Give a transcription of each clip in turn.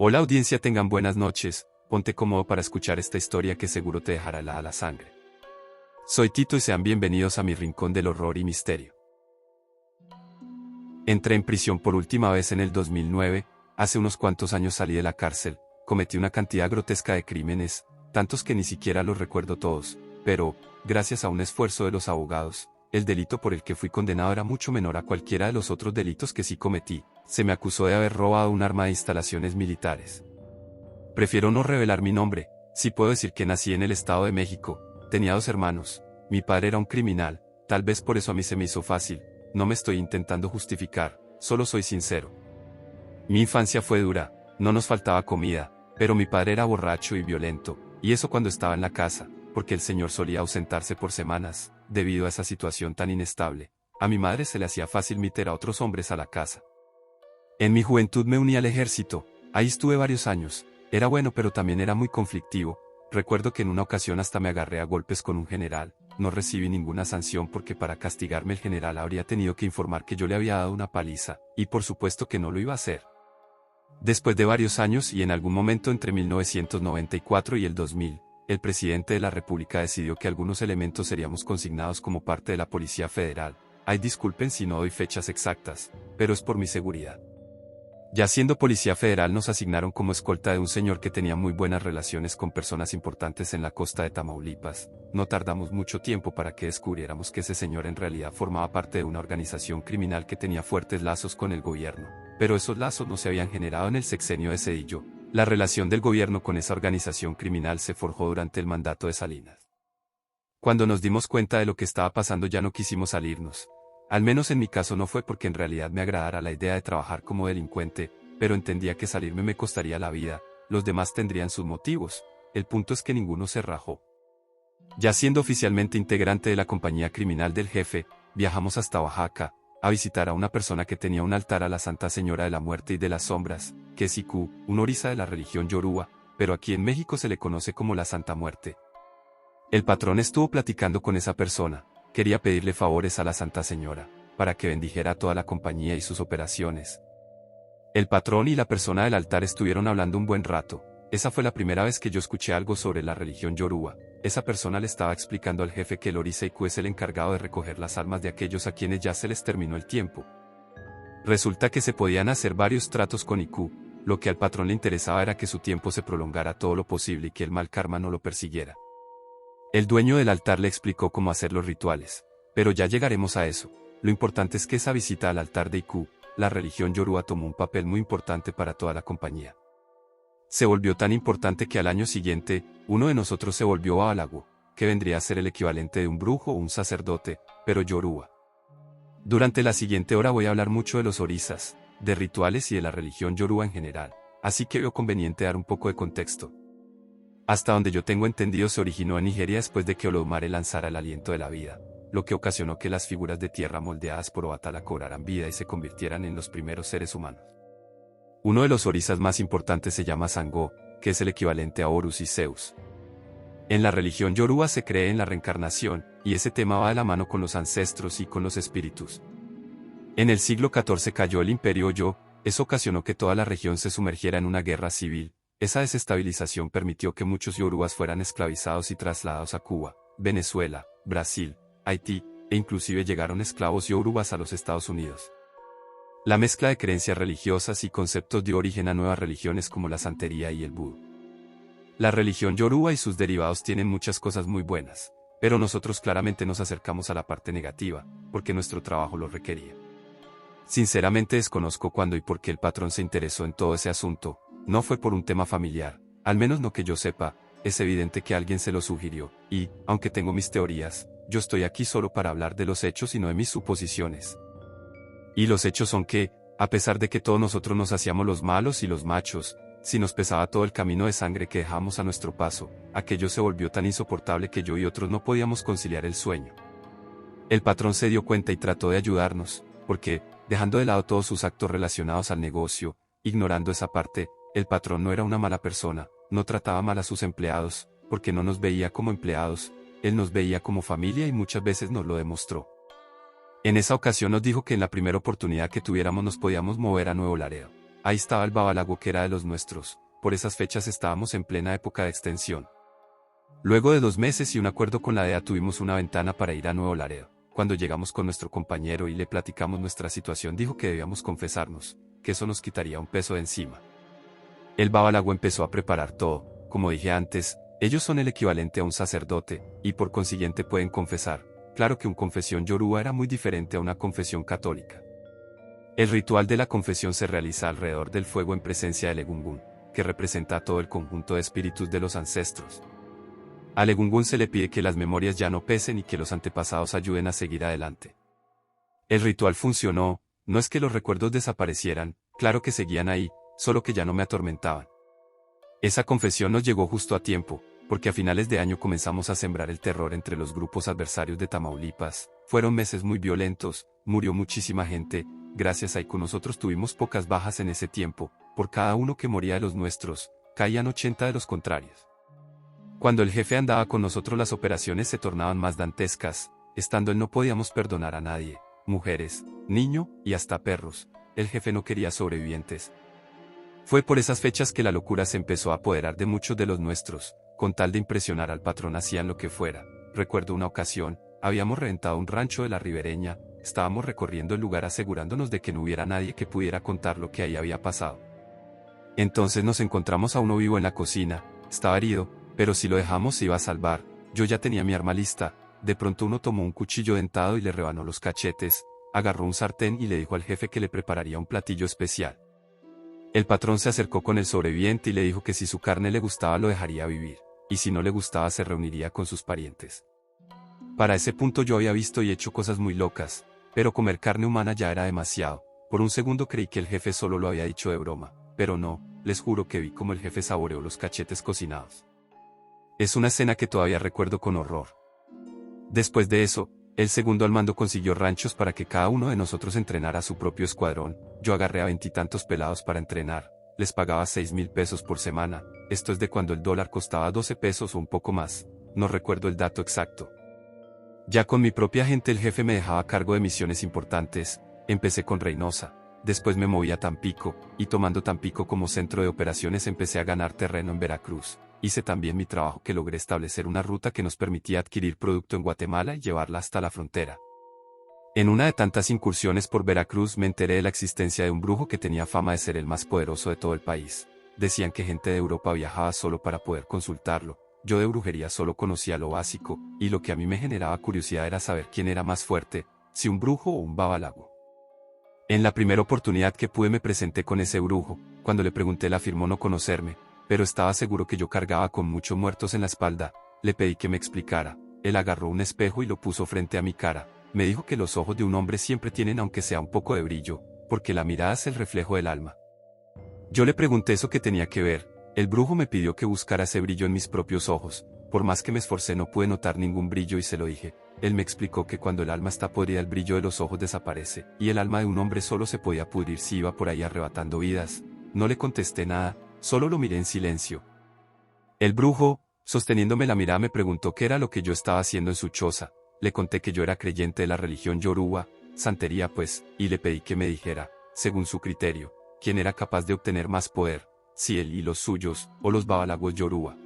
Hola audiencia, tengan buenas noches, ponte cómodo para escuchar esta historia que seguro te dejará helada la sangre. Soy Tito y sean bienvenidos a mi rincón del horror y misterio. Entré en prisión por última vez en el 2009, hace unos cuantos años salí de la cárcel, cometí una cantidad grotesca de crímenes, tantos que ni siquiera los recuerdo todos, pero, gracias a un esfuerzo de los abogados, el delito por el que fui condenado era mucho menor a cualquiera de los otros delitos que sí cometí. Se me acusó de haber robado un arma de instalaciones militares. Prefiero no revelar mi nombre, sí puedo decir que nací en el Estado de México, tenía 2 hermanos, mi padre era un criminal, tal vez por eso a mí se me hizo fácil, no me estoy intentando justificar, solo soy sincero. Mi infancia fue dura, no nos faltaba comida, pero mi padre era borracho y violento, y eso cuando estaba en la casa, porque el señor solía ausentarse por semanas, debido a esa situación tan inestable. A mi madre se le hacía fácil meter a otros hombres a la casa. En mi juventud me uní al ejército, ahí estuve varios años, era bueno pero también era muy conflictivo, recuerdo que en una ocasión hasta me agarré a golpes con un general, no recibí ninguna sanción porque para castigarme el general habría tenido que informar que yo le había dado una paliza, y por supuesto que no lo iba a hacer. Después de varios años y en algún momento entre 1994 y el 2000, el presidente de la República decidió que algunos elementos seríamos consignados como parte de la Policía Federal. Ay, disculpen si no doy fechas exactas, pero es por mi seguridad. Ya siendo Policía Federal nos asignaron como escolta de un señor que tenía muy buenas relaciones con personas importantes en la costa de Tamaulipas. No tardamos mucho tiempo para que descubriéramos que ese señor en realidad formaba parte de una organización criminal que tenía fuertes lazos con el gobierno, pero esos lazos no se habían generado en el sexenio de Zedillo. La relación del gobierno con esa organización criminal se forjó durante el mandato de Salinas. Cuando nos dimos cuenta de lo que estaba pasando ya no quisimos salirnos. Al menos en mi caso no fue porque en realidad me agradara la idea de trabajar como delincuente, pero entendía que salirme me costaría la vida, los demás tendrían sus motivos, el punto es que ninguno se rajó. Ya siendo oficialmente integrante de la compañía criminal del jefe, viajamos hasta Oaxaca, a visitar a una persona que tenía un altar a la Santa Señora de la Muerte y de las Sombras, que es Iku, un orisa de la religión yoruba, pero aquí en México se le conoce como la Santa Muerte. El patrón estuvo platicando con esa persona. Quería pedirle favores a la Santa Señora, para que bendijera a toda la compañía y sus operaciones. El patrón y la persona del altar estuvieron hablando un buen rato. Esa fue la primera vez que yo escuché algo sobre la religión yoruba. Esa persona le estaba explicando al jefe que el Orisa Iku es el encargado de recoger las almas de aquellos a quienes ya se les terminó el tiempo. Resulta que se podían hacer varios tratos con Iku, lo que al patrón le interesaba era que su tiempo se prolongara todo lo posible y que el mal karma no lo persiguiera. El dueño del altar le explicó cómo hacer los rituales, pero ya llegaremos a eso. Lo importante es que esa visita al altar de Iku, la religión yoruba tomó un papel muy importante para toda la compañía. Se volvió tan importante que al año siguiente, uno de nosotros se volvió babalawo, que vendría a ser el equivalente de un brujo o un sacerdote, pero yoruba. Durante la siguiente hora voy a hablar mucho de los orisas, de rituales y de la religión yoruba en general, así que veo conveniente dar un poco de contexto. Hasta donde yo tengo entendido se originó en Nigeria después de que Olodumare lanzara el aliento de la vida, lo que ocasionó que las figuras de tierra moldeadas por Obatala cobraran vida y se convirtieran en los primeros seres humanos. Uno de los orisas más importantes se llama Sango, que es el equivalente a Horus y Zeus. En la religión yoruba se cree en la reencarnación, y ese tema va de la mano con los ancestros y con los espíritus. En el siglo XIV cayó el imperio Oyo, eso ocasionó que toda la región se sumergiera en una guerra civil. Esa desestabilización permitió que muchos yorubas fueran esclavizados y trasladados a Cuba, Venezuela, Brasil, Haití, e inclusive llegaron esclavos yorubas a los Estados Unidos. La mezcla de creencias religiosas y conceptos dio origen a nuevas religiones como la santería y el vudú. La religión yoruba y sus derivados tienen muchas cosas muy buenas, pero nosotros claramente nos acercamos a la parte negativa, porque nuestro trabajo lo requería. Sinceramente desconozco cuándo y por qué el patrón se interesó en todo ese asunto. No fue por un tema familiar, al menos no que yo sepa, es evidente que alguien se lo sugirió, y, aunque tengo mis teorías, yo estoy aquí solo para hablar de los hechos y no de mis suposiciones. Y los hechos son que, a pesar de que todos nosotros nos hacíamos los malos y los machos, si nos pesaba todo el camino de sangre que dejamos a nuestro paso, aquello se volvió tan insoportable que yo y otros no podíamos conciliar el sueño. El patrón se dio cuenta y trató de ayudarnos, porque, dejando de lado todos sus actos relacionados al negocio, ignorando esa parte, el patrón no era una mala persona, no trataba mal a sus empleados, porque no nos veía como empleados, él nos veía como familia y muchas veces nos lo demostró. En esa ocasión nos dijo que en la primera oportunidad que tuviéramos nos podíamos mover a Nuevo Laredo. ahí estaba el Babalago que era de los nuestros. Por esas fechas estábamos en plena época de extensión. Luego de 2 meses y un acuerdo con la DEA tuvimos una ventana para ir a Nuevo Laredo. Cuando llegamos con nuestro compañero y le platicamos nuestra situación, dijo que debíamos confesarnos, que eso nos quitaría un peso de encima. El Babalago empezó a preparar todo. Como dije antes, ellos son el equivalente a un sacerdote, y por consiguiente pueden confesar. Claro que una confesión yoruba era muy diferente a una confesión católica. El ritual de la confesión se realiza alrededor del fuego en presencia del Egungun, que representa a todo el conjunto de espíritus de los ancestros. Al Egungun se le pide que las memorias ya no pesen y que los antepasados ayuden a seguir adelante. El ritual funcionó, no es que los recuerdos desaparecieran, claro que seguían ahí, solo que ya no me atormentaban. Esa confesión nos llegó justo a tiempo, porque a finales de año comenzamos a sembrar el terror entre los grupos adversarios de Tamaulipas. Fueron meses muy violentos, murió muchísima gente, gracias a que nosotros tuvimos pocas bajas en ese tiempo, por cada uno que moría de los nuestros, caían 80 de los contrarios. Cuando el jefe andaba con nosotros las operaciones se tornaban más dantescas, estando él no podíamos perdonar a nadie, mujeres, niños y hasta perros, el jefe no quería sobrevivientes. Fue por esas fechas que la locura se empezó a apoderar de muchos de los nuestros, con tal de impresionar al patrón hacían lo que fuera. Recuerdo una ocasión, habíamos reventado un rancho de la ribereña, estábamos recorriendo el lugar asegurándonos de que no hubiera nadie que pudiera contar lo que ahí había pasado. Entonces nos encontramos a uno vivo en la cocina, estaba herido, pero si lo dejamos se iba a salvar, yo ya tenía mi arma lista, de pronto uno tomó un cuchillo dentado y le rebanó los cachetes, agarró un sartén y le dijo al jefe que le prepararía un platillo especial. El patrón se acercó con el sobreviviente y le dijo que si su carne le gustaba lo dejaría vivir, y si no le gustaba se reuniría con sus parientes. Para ese punto yo había visto y hecho cosas muy locas, pero comer carne humana ya era demasiado. Por un segundo creí que el jefe solo lo había dicho de broma, pero no, les juro que vi como el jefe saboreó los cachetes cocinados. Es una escena que todavía recuerdo con horror. Después de eso, el segundo al mando consiguió ranchos para que cada uno de nosotros entrenara su propio escuadrón. Yo agarré a 20 y tantos pelados para entrenar, les pagaba 6,000 pesos por semana, esto es de cuando el dólar costaba 12 pesos o un poco más, no recuerdo el dato exacto. Ya con mi propia gente el jefe me dejaba a cargo de misiones importantes, empecé con Reynosa, después me moví a Tampico, y tomando Tampico como centro de operaciones empecé a ganar terreno en Veracruz. Hice también mi trabajo que logré establecer una ruta que nos permitía adquirir producto en Guatemala y llevarla hasta la frontera. En una de tantas incursiones por Veracruz me enteré de la existencia de un brujo que tenía fama de ser el más poderoso de todo el país. Decían que gente de Europa viajaba solo para poder consultarlo. Yo de brujería solo conocía lo básico, y lo que a mí me generaba curiosidad era saber quién era más fuerte, si un brujo o un babalago. En la primera oportunidad que pude me presenté con ese brujo, cuando le pregunté él afirmó no conocerme, pero estaba seguro que yo cargaba con muchos muertos en la espalda. Le pedí que me explicara, él agarró un espejo y lo puso frente a mi cara, me dijo que los ojos de un hombre siempre tienen aunque sea un poco de brillo, porque la mirada es el reflejo del alma. Yo le pregunté eso que tenía que ver, el brujo me pidió que buscara ese brillo en mis propios ojos, por más que me esforcé no pude notar ningún brillo y se lo dije. Él me explicó que cuando el alma está podrida el brillo de los ojos desaparece, y el alma de un hombre solo se podía pudrir si iba por ahí arrebatando vidas. No le contesté nada, solo lo miré en silencio. El brujo, sosteniéndome la mirada, me preguntó qué era lo que yo estaba haciendo en su choza. Le conté que yo era creyente de la religión yoruba, santería pues, y le pedí que me dijera, según su criterio, quién era capaz de obtener más poder, si él y los suyos, o los babalagos yoruba.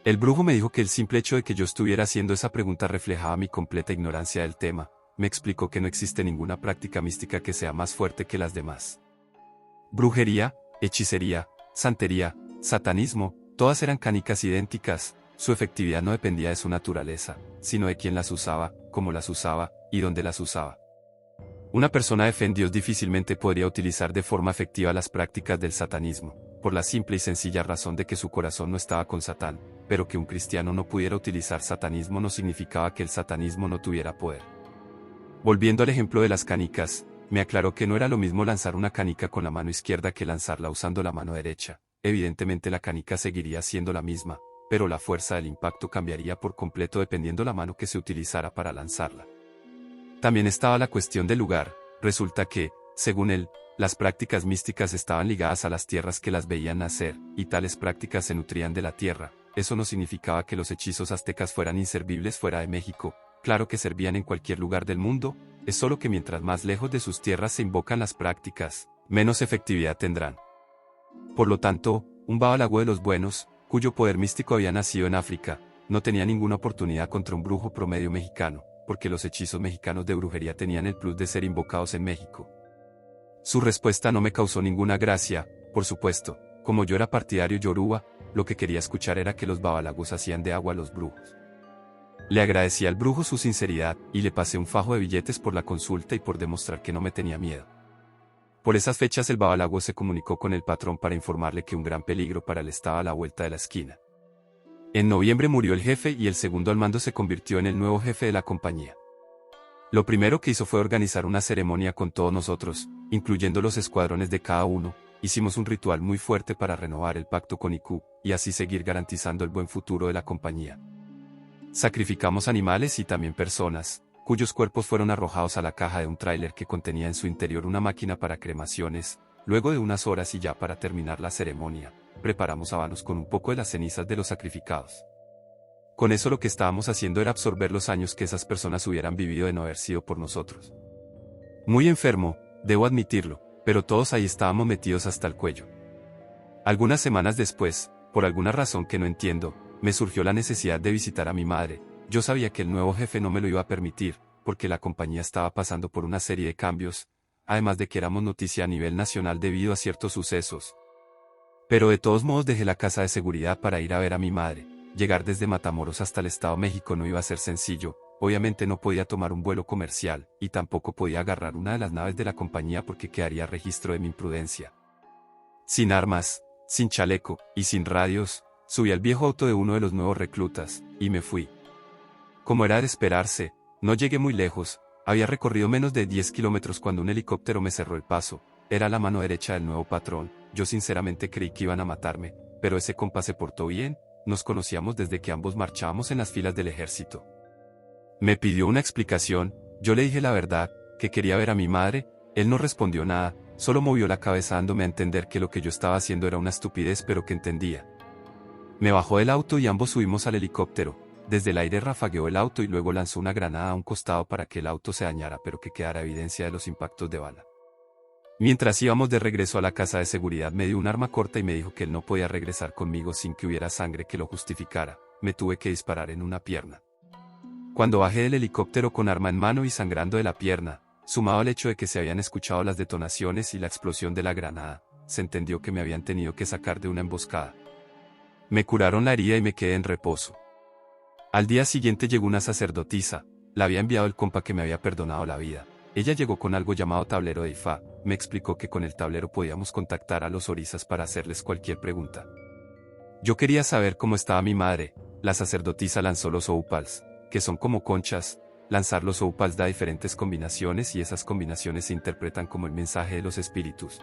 El brujo me dijo que el simple hecho de que yo estuviera haciendo esa pregunta reflejaba mi completa ignorancia del tema. Me explicó que no existe ninguna práctica mística que sea más fuerte que las demás. Brujería, hechicería, santería, satanismo, todas eran canicas idénticas, su efectividad no dependía de su naturaleza, sino de quién las usaba, cómo las usaba, y dónde las usaba. Una persona de fe en Dios difícilmente podría utilizar de forma efectiva las prácticas del satanismo, por la simple y sencilla razón de que su corazón no estaba con Satán, pero que un cristiano no pudiera utilizar satanismo no significaba que el satanismo no tuviera poder. Volviendo al ejemplo de las canicas, me aclaró que no era lo mismo lanzar una canica con la mano izquierda que lanzarla usando la mano derecha. Evidentemente la canica seguiría siendo la misma, pero la fuerza del impacto cambiaría por completo dependiendo la mano que se utilizara para lanzarla. También estaba la cuestión del lugar. Resulta que, según él, las prácticas místicas estaban ligadas a las tierras que las veían nacer, y tales prácticas se nutrían de la tierra. Eso no significaba que los hechizos aztecas fueran inservibles fuera de México, claro que servían en cualquier lugar del mundo, es solo que mientras más lejos de sus tierras se invocan las prácticas, menos efectividad tendrán. Por lo tanto, un babalago de los buenos, cuyo poder místico había nacido en África, no tenía ninguna oportunidad contra un brujo promedio mexicano, porque los hechizos mexicanos de brujería tenían el plus de ser invocados en México. Su respuesta no me causó ninguna gracia, por supuesto, como yo era partidario yoruba, lo que quería escuchar era que los babalagos hacían de agua a los brujos. Le agradecí al brujo su sinceridad, y le pasé un fajo de billetes por la consulta y por demostrar que no me tenía miedo. Por esas fechas el babalago se comunicó con el patrón para informarle que un gran peligro para él estaba a la vuelta de la esquina. En noviembre murió el jefe y el segundo al mando se convirtió en el nuevo jefe de la compañía. Lo primero que hizo fue organizar una ceremonia con todos nosotros, incluyendo los escuadrones de cada uno. Hicimos un ritual muy fuerte para renovar el pacto con Iku, y así seguir garantizando el buen futuro de la compañía. Sacrificamos animales y también personas, cuyos cuerpos fueron arrojados a la caja de un tráiler que contenía en su interior una máquina para cremaciones. Luego de unas horas y ya para terminar la ceremonia, preparamos habanos con un poco de las cenizas de los sacrificados. Con eso lo que estábamos haciendo era absorber los años que esas personas hubieran vivido de no haber sido por nosotros. Muy enfermo, debo admitirlo, pero todos ahí estábamos metidos hasta el cuello. Algunas semanas después, por alguna razón que no entiendo, me surgió la necesidad de visitar a mi madre. Yo sabía que el nuevo jefe no me lo iba a permitir, porque la compañía estaba pasando por una serie de cambios, además de que éramos noticia a nivel nacional debido a ciertos sucesos. Pero de todos modos dejé la casa de seguridad para ir a ver a mi madre. Llegar desde Matamoros hasta el Estado de México no iba a ser sencillo, obviamente no podía tomar un vuelo comercial, y tampoco podía agarrar una de las naves de la compañía porque quedaría registro de mi imprudencia. Sin armas, sin chaleco, y sin radios, subí al viejo auto de uno de los nuevos reclutas, y me fui. Como era de esperarse, no llegué muy lejos, había recorrido menos de 10 kilómetros cuando un helicóptero me cerró el paso. Era la mano derecha del nuevo patrón. Yo sinceramente creí que iban a matarme, pero ese compa se portó bien. Nos conocíamos desde que ambos marchábamos en las filas del ejército. Me pidió una explicación, yo le dije la verdad, que quería ver a mi madre. Él no respondió nada, solo movió la cabeza dándome a entender que lo que yo estaba haciendo era una estupidez pero que entendía. Me bajó del auto y ambos subimos al helicóptero. Desde el aire rafagueó el auto y luego lanzó una granada a un costado para que el auto se dañara pero que quedara evidencia de los impactos de bala. Mientras íbamos de regreso a la casa de seguridad me dio un arma corta y me dijo que él no podía regresar conmigo sin que hubiera sangre que lo justificara. Me tuve que disparar en una pierna. Cuando bajé del helicóptero con arma en mano y sangrando de la pierna, sumado al hecho de que se habían escuchado las detonaciones y la explosión de la granada, se entendió que me habían tenido que sacar de una emboscada. Me curaron la herida y me quedé en reposo. Al día siguiente llegó una sacerdotisa, la había enviado el compa que me había perdonado la vida. Ella llegó con algo llamado tablero de Ifá, me explicó que con el tablero podíamos contactar a los orisas para hacerles cualquier pregunta. Yo quería saber cómo estaba mi madre. La sacerdotisa lanzó los opals, que son como conchas. Lanzar los opals da diferentes combinaciones y esas combinaciones se interpretan como el mensaje de los espíritus.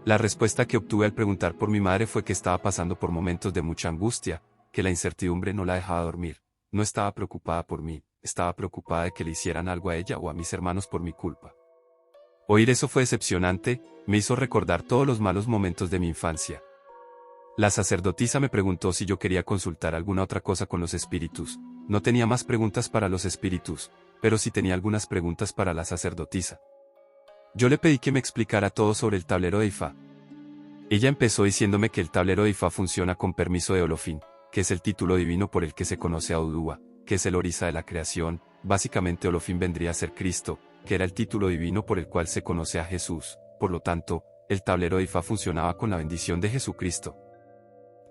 La respuesta que obtuve al preguntar por mi madre fue que estaba pasando por momentos de mucha angustia, que la incertidumbre no la dejaba dormir. No estaba preocupada por mí, estaba preocupada de que le hicieran algo a ella o a mis hermanos por mi culpa. Oír eso fue decepcionante, me hizo recordar todos los malos momentos de mi infancia. La sacerdotisa me preguntó si yo quería consultar alguna otra cosa con los espíritus. No tenía más preguntas para los espíritus, pero sí tenía algunas preguntas para la sacerdotisa. Yo le pedí que me explicara todo sobre el tablero de Ifá. Ella empezó diciéndome que el tablero de Ifá funciona con permiso de Olofín, que es el título divino por el que se conoce a Odúa, que es el orisa de la creación. Básicamente Olofín vendría a ser Cristo, que era el título divino por el cual se conoce a Jesús. Por lo tanto, el tablero de Ifá funcionaba con la bendición de Jesucristo.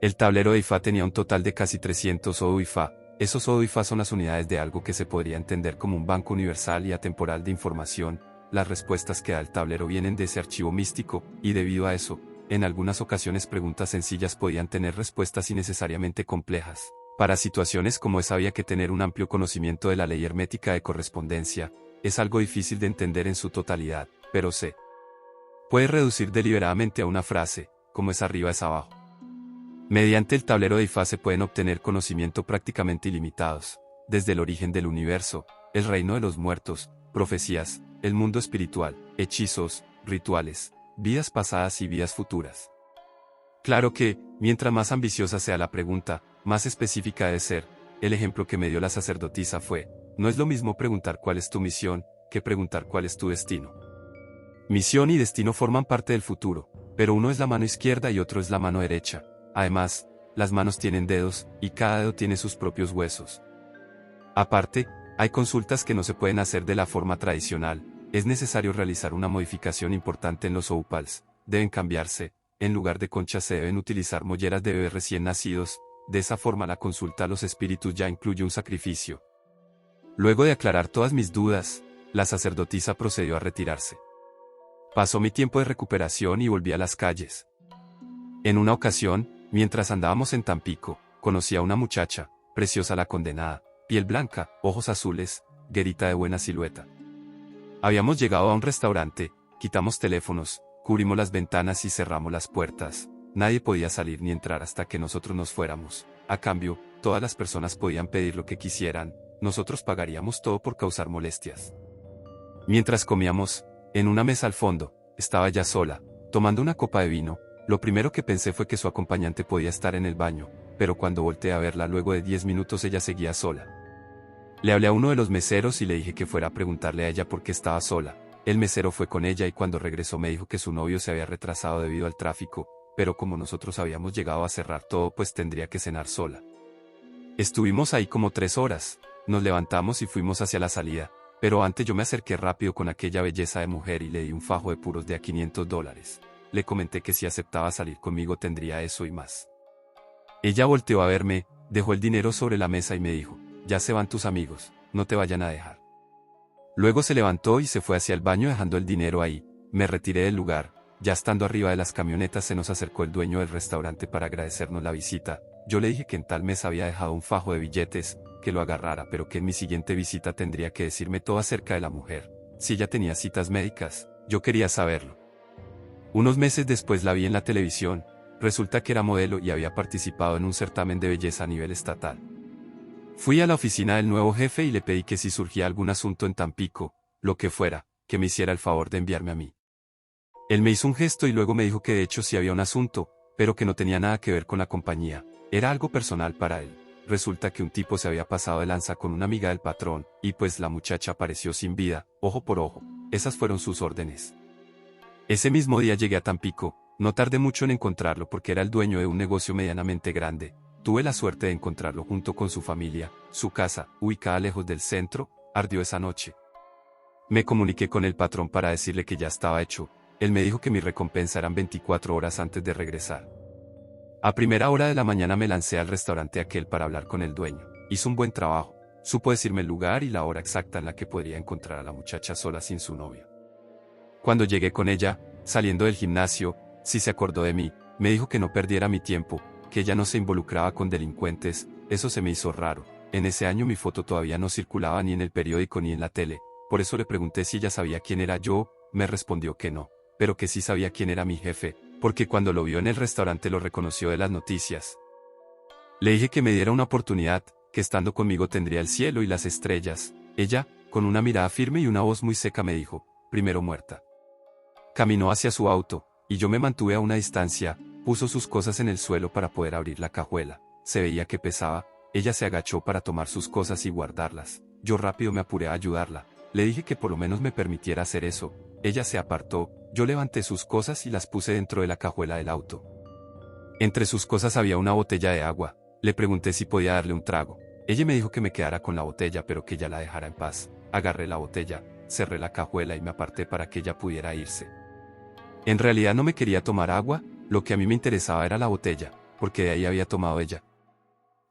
El tablero de Ifá tenía un total de casi 300 Odu Ifá. Esos Odu Ifá son las unidades de algo que se podría entender como un banco universal y atemporal de información. Las respuestas que da el tablero vienen de ese archivo místico, y debido a eso, en algunas ocasiones preguntas sencillas podían tener respuestas innecesariamente complejas. Para situaciones como esa había que tener un amplio conocimiento de la ley hermética de correspondencia. Es algo difícil de entender en su totalidad, pero se puede reducir deliberadamente a una frase, como es arriba es abajo. Mediante el tablero de Ifá se pueden obtener conocimiento prácticamente ilimitados, desde el origen del universo, el reino de los muertos, profecías, el mundo espiritual, hechizos, rituales, vidas pasadas y vidas futuras. Claro que, mientras más ambiciosa sea la pregunta, más específica debe ser. El ejemplo que me dio la sacerdotisa fue: no es lo mismo preguntar cuál es tu misión, que preguntar cuál es tu destino. Misión y destino forman parte del futuro, pero uno es la mano izquierda y otro es la mano derecha. Además, las manos tienen dedos, y cada dedo tiene sus propios huesos. Aparte, hay consultas que no se pueden hacer de la forma tradicional. Es necesario realizar una modificación importante en los opals. Deben cambiarse. En lugar de conchas se deben utilizar molleras de bebés recién nacidos. De esa forma la consulta a los espíritus ya incluye un sacrificio. Luego de aclarar todas mis dudas, la sacerdotisa procedió a retirarse. Pasó mi tiempo de recuperación y volví a las calles. En una ocasión, mientras andábamos en Tampico, conocí a una muchacha, preciosa la condenada, piel blanca, ojos azules, güerita de buena silueta. Habíamos llegado a un restaurante, quitamos teléfonos, cubrimos las ventanas y cerramos las puertas. Nadie podía salir ni entrar hasta que nosotros nos fuéramos. A cambio, todas las personas podían pedir lo que quisieran, nosotros pagaríamos todo por causar molestias. Mientras comíamos, en una mesa al fondo, estaba ella sola, tomando una copa de vino. Lo primero que pensé fue que su acompañante podía estar en el baño, pero cuando volteé a verla luego de 10 minutos ella seguía sola. Le hablé a uno de los meseros y le dije que fuera a preguntarle a ella por qué estaba sola. El mesero fue con ella y cuando regresó me dijo que su novio se había retrasado debido al tráfico, pero como nosotros habíamos llegado a cerrar todo pues tendría que cenar sola. Estuvimos ahí como 3 horas, nos levantamos y fuimos hacia la salida, pero antes yo me acerqué rápido con aquella belleza de mujer y le di un fajo de puros de a $500. Le comenté que si aceptaba salir conmigo tendría eso y más. Ella volteó a verme, dejó el dinero sobre la mesa y me dijo, ya se van tus amigos, no te vayan a dejar. Luego se levantó y se fue hacia el baño dejando el dinero ahí. Me retiré del lugar. Ya estando arriba de las camionetas se nos acercó el dueño del restaurante para agradecernos la visita. Yo le dije que en tal mes había dejado un fajo de billetes, que lo agarrara pero que en mi siguiente visita tendría que decirme todo acerca de la mujer. Si ella tenía citas médicas, yo quería saberlo. Unos meses después la vi en la televisión. Resulta que era modelo y había participado en un certamen de belleza a nivel estatal. Fui a la oficina del nuevo jefe y le pedí que si surgía algún asunto en Tampico, lo que fuera, que me hiciera el favor de enviarme a mí. Él me hizo un gesto y luego me dijo que de hecho sí había un asunto, pero que no tenía nada que ver con la compañía, era algo personal para él. Resulta que un tipo se había pasado de lanza con una amiga del patrón, y pues la muchacha apareció sin vida, ojo por ojo. Esas fueron sus órdenes. Ese mismo día llegué a Tampico, no tardé mucho en encontrarlo porque era el dueño de un negocio medianamente grande. Tuve la suerte de encontrarlo junto con su familia. Su casa, ubicada lejos del centro, ardió esa noche. Me comuniqué con el patrón para decirle que ya estaba hecho. Él me dijo que mi recompensa eran 24 horas antes de regresar. A primera hora de la mañana me lancé al restaurante aquel para hablar con el dueño. Hizo un buen trabajo. Supo decirme el lugar y la hora exacta en la que podría encontrar a la muchacha sola sin su novio. Cuando llegué con ella, saliendo del gimnasio, sí se acordó de mí. Me dijo que no perdiera mi tiempo, que ella no se involucraba con delincuentes. Eso se me hizo raro. En ese año mi foto todavía no circulaba ni en el periódico ni en la tele. Por eso le pregunté si ella sabía quién era yo. Me respondió que no, pero que sí sabía quién era mi jefe, porque cuando lo vio en el restaurante lo reconoció de las noticias. Le dije que me diera una oportunidad, que estando conmigo tendría el cielo y las estrellas. Ella, con una mirada firme y una voz muy seca me dijo, primero muerta. Caminó hacia su auto, y yo me mantuve a una distancia. Puso sus cosas en el suelo para poder abrir la cajuela. Se veía que pesaba. Ella se agachó para tomar sus cosas y guardarlas. Yo rápido me apuré a ayudarla. Le dije que por lo menos me permitiera hacer eso. Ella se apartó. Yo levanté sus cosas y las puse dentro de la cajuela del auto. Entre sus cosas había una botella de agua. Le pregunté si podía darle un trago. Ella me dijo que me quedara con la botella pero que ya la dejara en paz. Agarré la botella, cerré la cajuela y me aparté para que ella pudiera irse. En realidad no me quería tomar agua. Lo que a mí me interesaba era la botella, porque de ahí había tomado ella.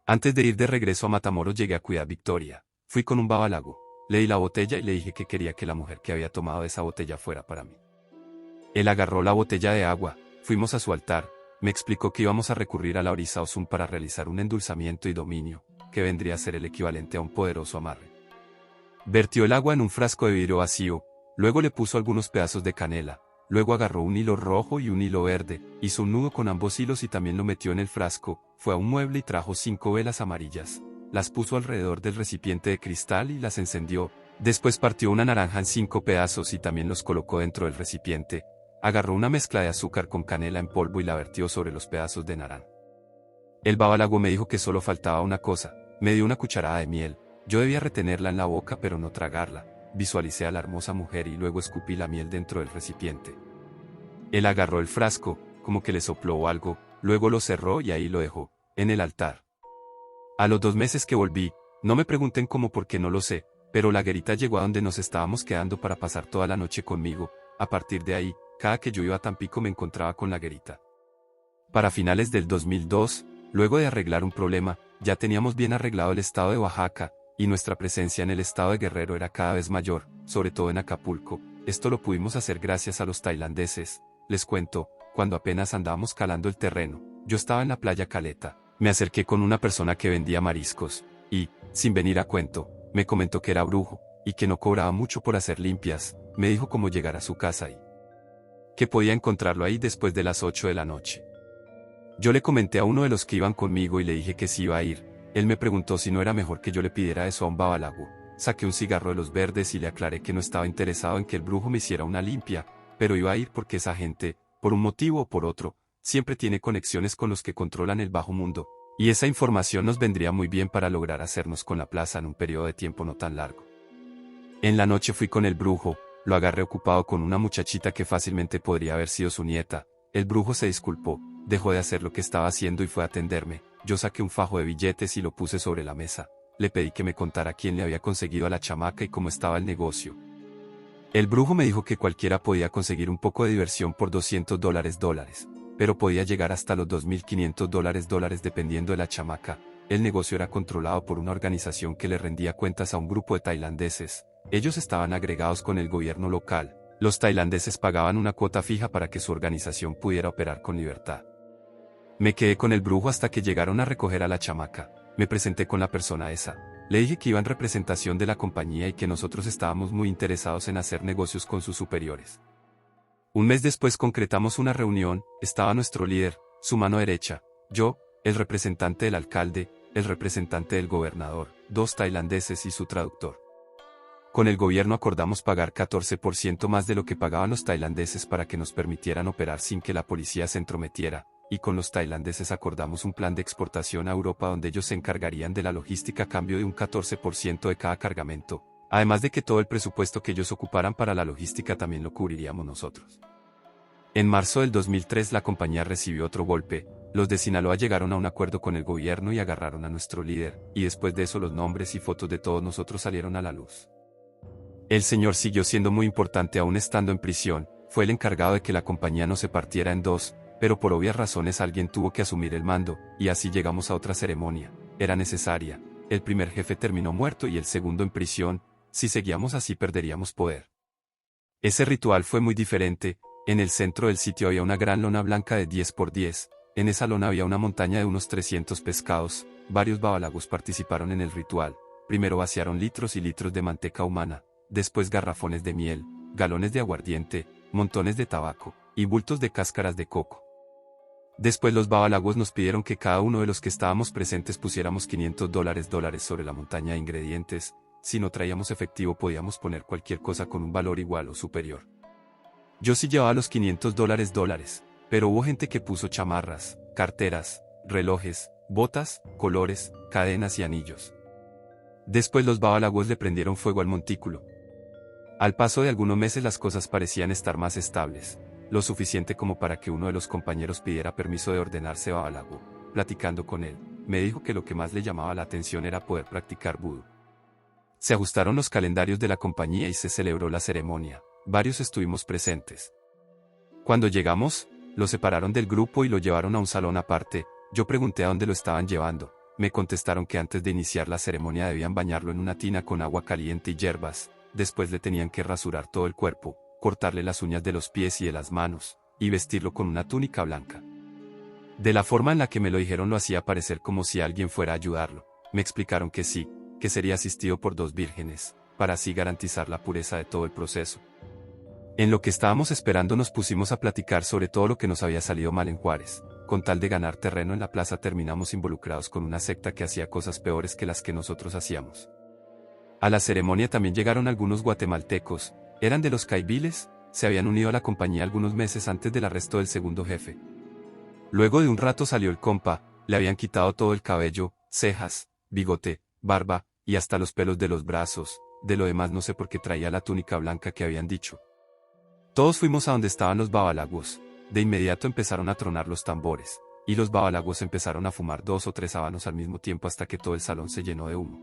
Antes de ir de regreso a Matamoros llegué a Ciudad Victoria. Fui con un babalago. Le di la botella y le dije que quería que la mujer que había tomado esa botella fuera para mí. Él agarró la botella de agua, fuimos a su altar, me explicó que íbamos a recurrir a la Orisa Osum para realizar un endulzamiento y dominio, que vendría a ser el equivalente a un poderoso amarre. Vertió el agua en un frasco de vidrio vacío, luego le puso algunos pedazos de canela. Luego agarró un hilo rojo y un hilo verde, hizo un nudo con ambos hilos y también lo metió en el frasco, fue a un mueble y trajo 5 velas amarillas. Las puso alrededor del recipiente de cristal y las encendió. Después partió una naranja en 5 pedazos y también los colocó dentro del recipiente. Agarró una mezcla de azúcar con canela en polvo y la vertió sobre los pedazos de naranja. El babalago me dijo que solo faltaba una cosa, me dio una cucharada de miel. Yo debía retenerla en la boca pero no tragarla. visualicé a la hermosa mujer y luego escupí la miel dentro del recipiente. Él agarró el frasco, como que le sopló algo, luego lo cerró y ahí lo dejó, en el altar. A los 2 meses que volví, no me pregunten cómo porque no lo sé, pero la guerita llegó a donde nos estábamos quedando para pasar toda la noche conmigo. A partir de ahí, cada que yo iba a Tampico me encontraba con la guerita. Para finales del 2002, luego de arreglar un problema, ya teníamos bien arreglado el estado de Oaxaca, y nuestra presencia en el estado de Guerrero era cada vez mayor, sobre todo en Acapulco. Esto lo pudimos hacer gracias a los tailandeses. Les cuento, cuando apenas andábamos calando el terreno, yo estaba en la playa Caleta, me acerqué con una persona que vendía mariscos, y, sin venir a cuento, me comentó que era brujo, y que no cobraba mucho por hacer limpias. Me dijo cómo llegar a su casa y que podía encontrarlo ahí después de las 8 de la noche. Yo le comenté a uno de los que iban conmigo y le dije que sí iba a ir. Él me preguntó si no era mejor que yo le pidiera eso a un babalago. Saqué un cigarro de los verdes y le aclaré que no estaba interesado en que el brujo me hiciera una limpia, pero iba a ir porque esa gente, por un motivo o por otro, siempre tiene conexiones con los que controlan el bajo mundo, y esa información nos vendría muy bien para lograr hacernos con la plaza en un periodo de tiempo no tan largo. En la noche fui con el brujo, lo agarré ocupado con una muchachita que fácilmente podría haber sido su nieta. El brujo se disculpó, dejó de hacer lo que estaba haciendo y fue a atenderme. Yo saqué un fajo de billetes y lo puse sobre la mesa. Le pedí que me contara quién le había conseguido a la chamaca y cómo estaba el negocio. El brujo me dijo que cualquiera podía conseguir un poco de diversión por $200, pero podía llegar hasta los $2.500 dependiendo de la chamaca. El negocio era controlado por una organización que le rendía cuentas a un grupo de tailandeses. Ellos estaban agregados con el gobierno local. Los tailandeses pagaban una cuota fija para que su organización pudiera operar con libertad. Me quedé con el brujo hasta que llegaron a recoger a la chamaca. Me presenté con la persona esa. Le dije que iba en representación de la compañía y que nosotros estábamos muy interesados en hacer negocios con sus superiores. Un mes después concretamos una reunión. Estaba nuestro líder, su mano derecha, yo, el representante del alcalde, el representante del gobernador, 2 tailandeses y su traductor. Con el gobierno acordamos pagar 14% más de lo que pagaban los tailandeses para que nos permitieran operar sin que la policía se entrometiera, y con los tailandeses acordamos un plan de exportación a Europa donde ellos se encargarían de la logística a cambio de un 14% de cada cargamento, además de que todo el presupuesto que ellos ocuparan para la logística también lo cubriríamos nosotros. En marzo del 2003 la compañía recibió otro golpe. Los de Sinaloa llegaron a un acuerdo con el gobierno y agarraron a nuestro líder, y después de eso los nombres y fotos de todos nosotros salieron a la luz. El señor siguió siendo muy importante aún estando en prisión, fue el encargado de que la compañía no se partiera en dos, pero por obvias razones alguien tuvo que asumir el mando, y así llegamos a otra ceremonia. Era necesaria. El primer jefe terminó muerto y el segundo en prisión. Si seguíamos así perderíamos poder. Ese ritual fue muy diferente. En el centro del sitio había una gran lona blanca de 10 por 10. En esa lona había una montaña de unos 300 pescados. Varios babalagos participaron en el ritual. Primero vaciaron litros y litros de manteca humana, después garrafones de miel, galones de aguardiente, montones de tabaco, y bultos de cáscaras de coco. Después los babalagos nos pidieron que cada uno de los que estábamos presentes pusiéramos $500 sobre la montaña de ingredientes. Si no traíamos efectivo podíamos poner cualquier cosa con un valor igual o superior. Yo sí llevaba los $500, pero hubo gente que puso chamarras, carteras, relojes, botas, colores, cadenas y anillos. Después los babalagos le prendieron fuego al montículo. Al paso de algunos meses las cosas parecían estar más estables, lo suficiente como para que uno de los compañeros pidiera permiso de ordenarse babalago. Platicando con él, me dijo que lo que más le llamaba la atención era poder practicar vudú. Se ajustaron los calendarios de la compañía y se celebró la ceremonia. Varios estuvimos presentes. Cuando llegamos, lo separaron del grupo y lo llevaron a un salón aparte. Yo pregunté a dónde lo estaban llevando. Me contestaron que antes de iniciar la ceremonia debían bañarlo en una tina con agua caliente y hierbas. Después le tenían que rasurar todo el cuerpo, cortarle las uñas de los pies y de las manos, y vestirlo con una túnica blanca. De la forma en la que me lo dijeron lo hacía parecer como si alguien fuera a ayudarlo. Me explicaron que sí, que sería asistido por 2 vírgenes, para así garantizar la pureza de todo el proceso. En lo que estábamos esperando nos pusimos a platicar sobre todo lo que nos había salido mal en Juárez. Con tal de ganar terreno en la plaza terminamos involucrados con una secta que hacía cosas peores que las que nosotros hacíamos. A la ceremonia también llegaron algunos guatemaltecos, eran de los caibiles, se habían unido a la compañía algunos meses antes del arresto del segundo jefe. Luego de un rato salió el compa, le habían quitado todo el cabello, cejas, bigote, barba, y hasta los pelos de los brazos. de lo demás no sé por qué traía la túnica blanca que habían dicho. Todos fuimos a donde estaban los babalaguos. De inmediato empezaron a tronar los tambores, y los babalaguos empezaron a fumar 2 o 3 habanos al mismo tiempo hasta que todo el salón se llenó de humo.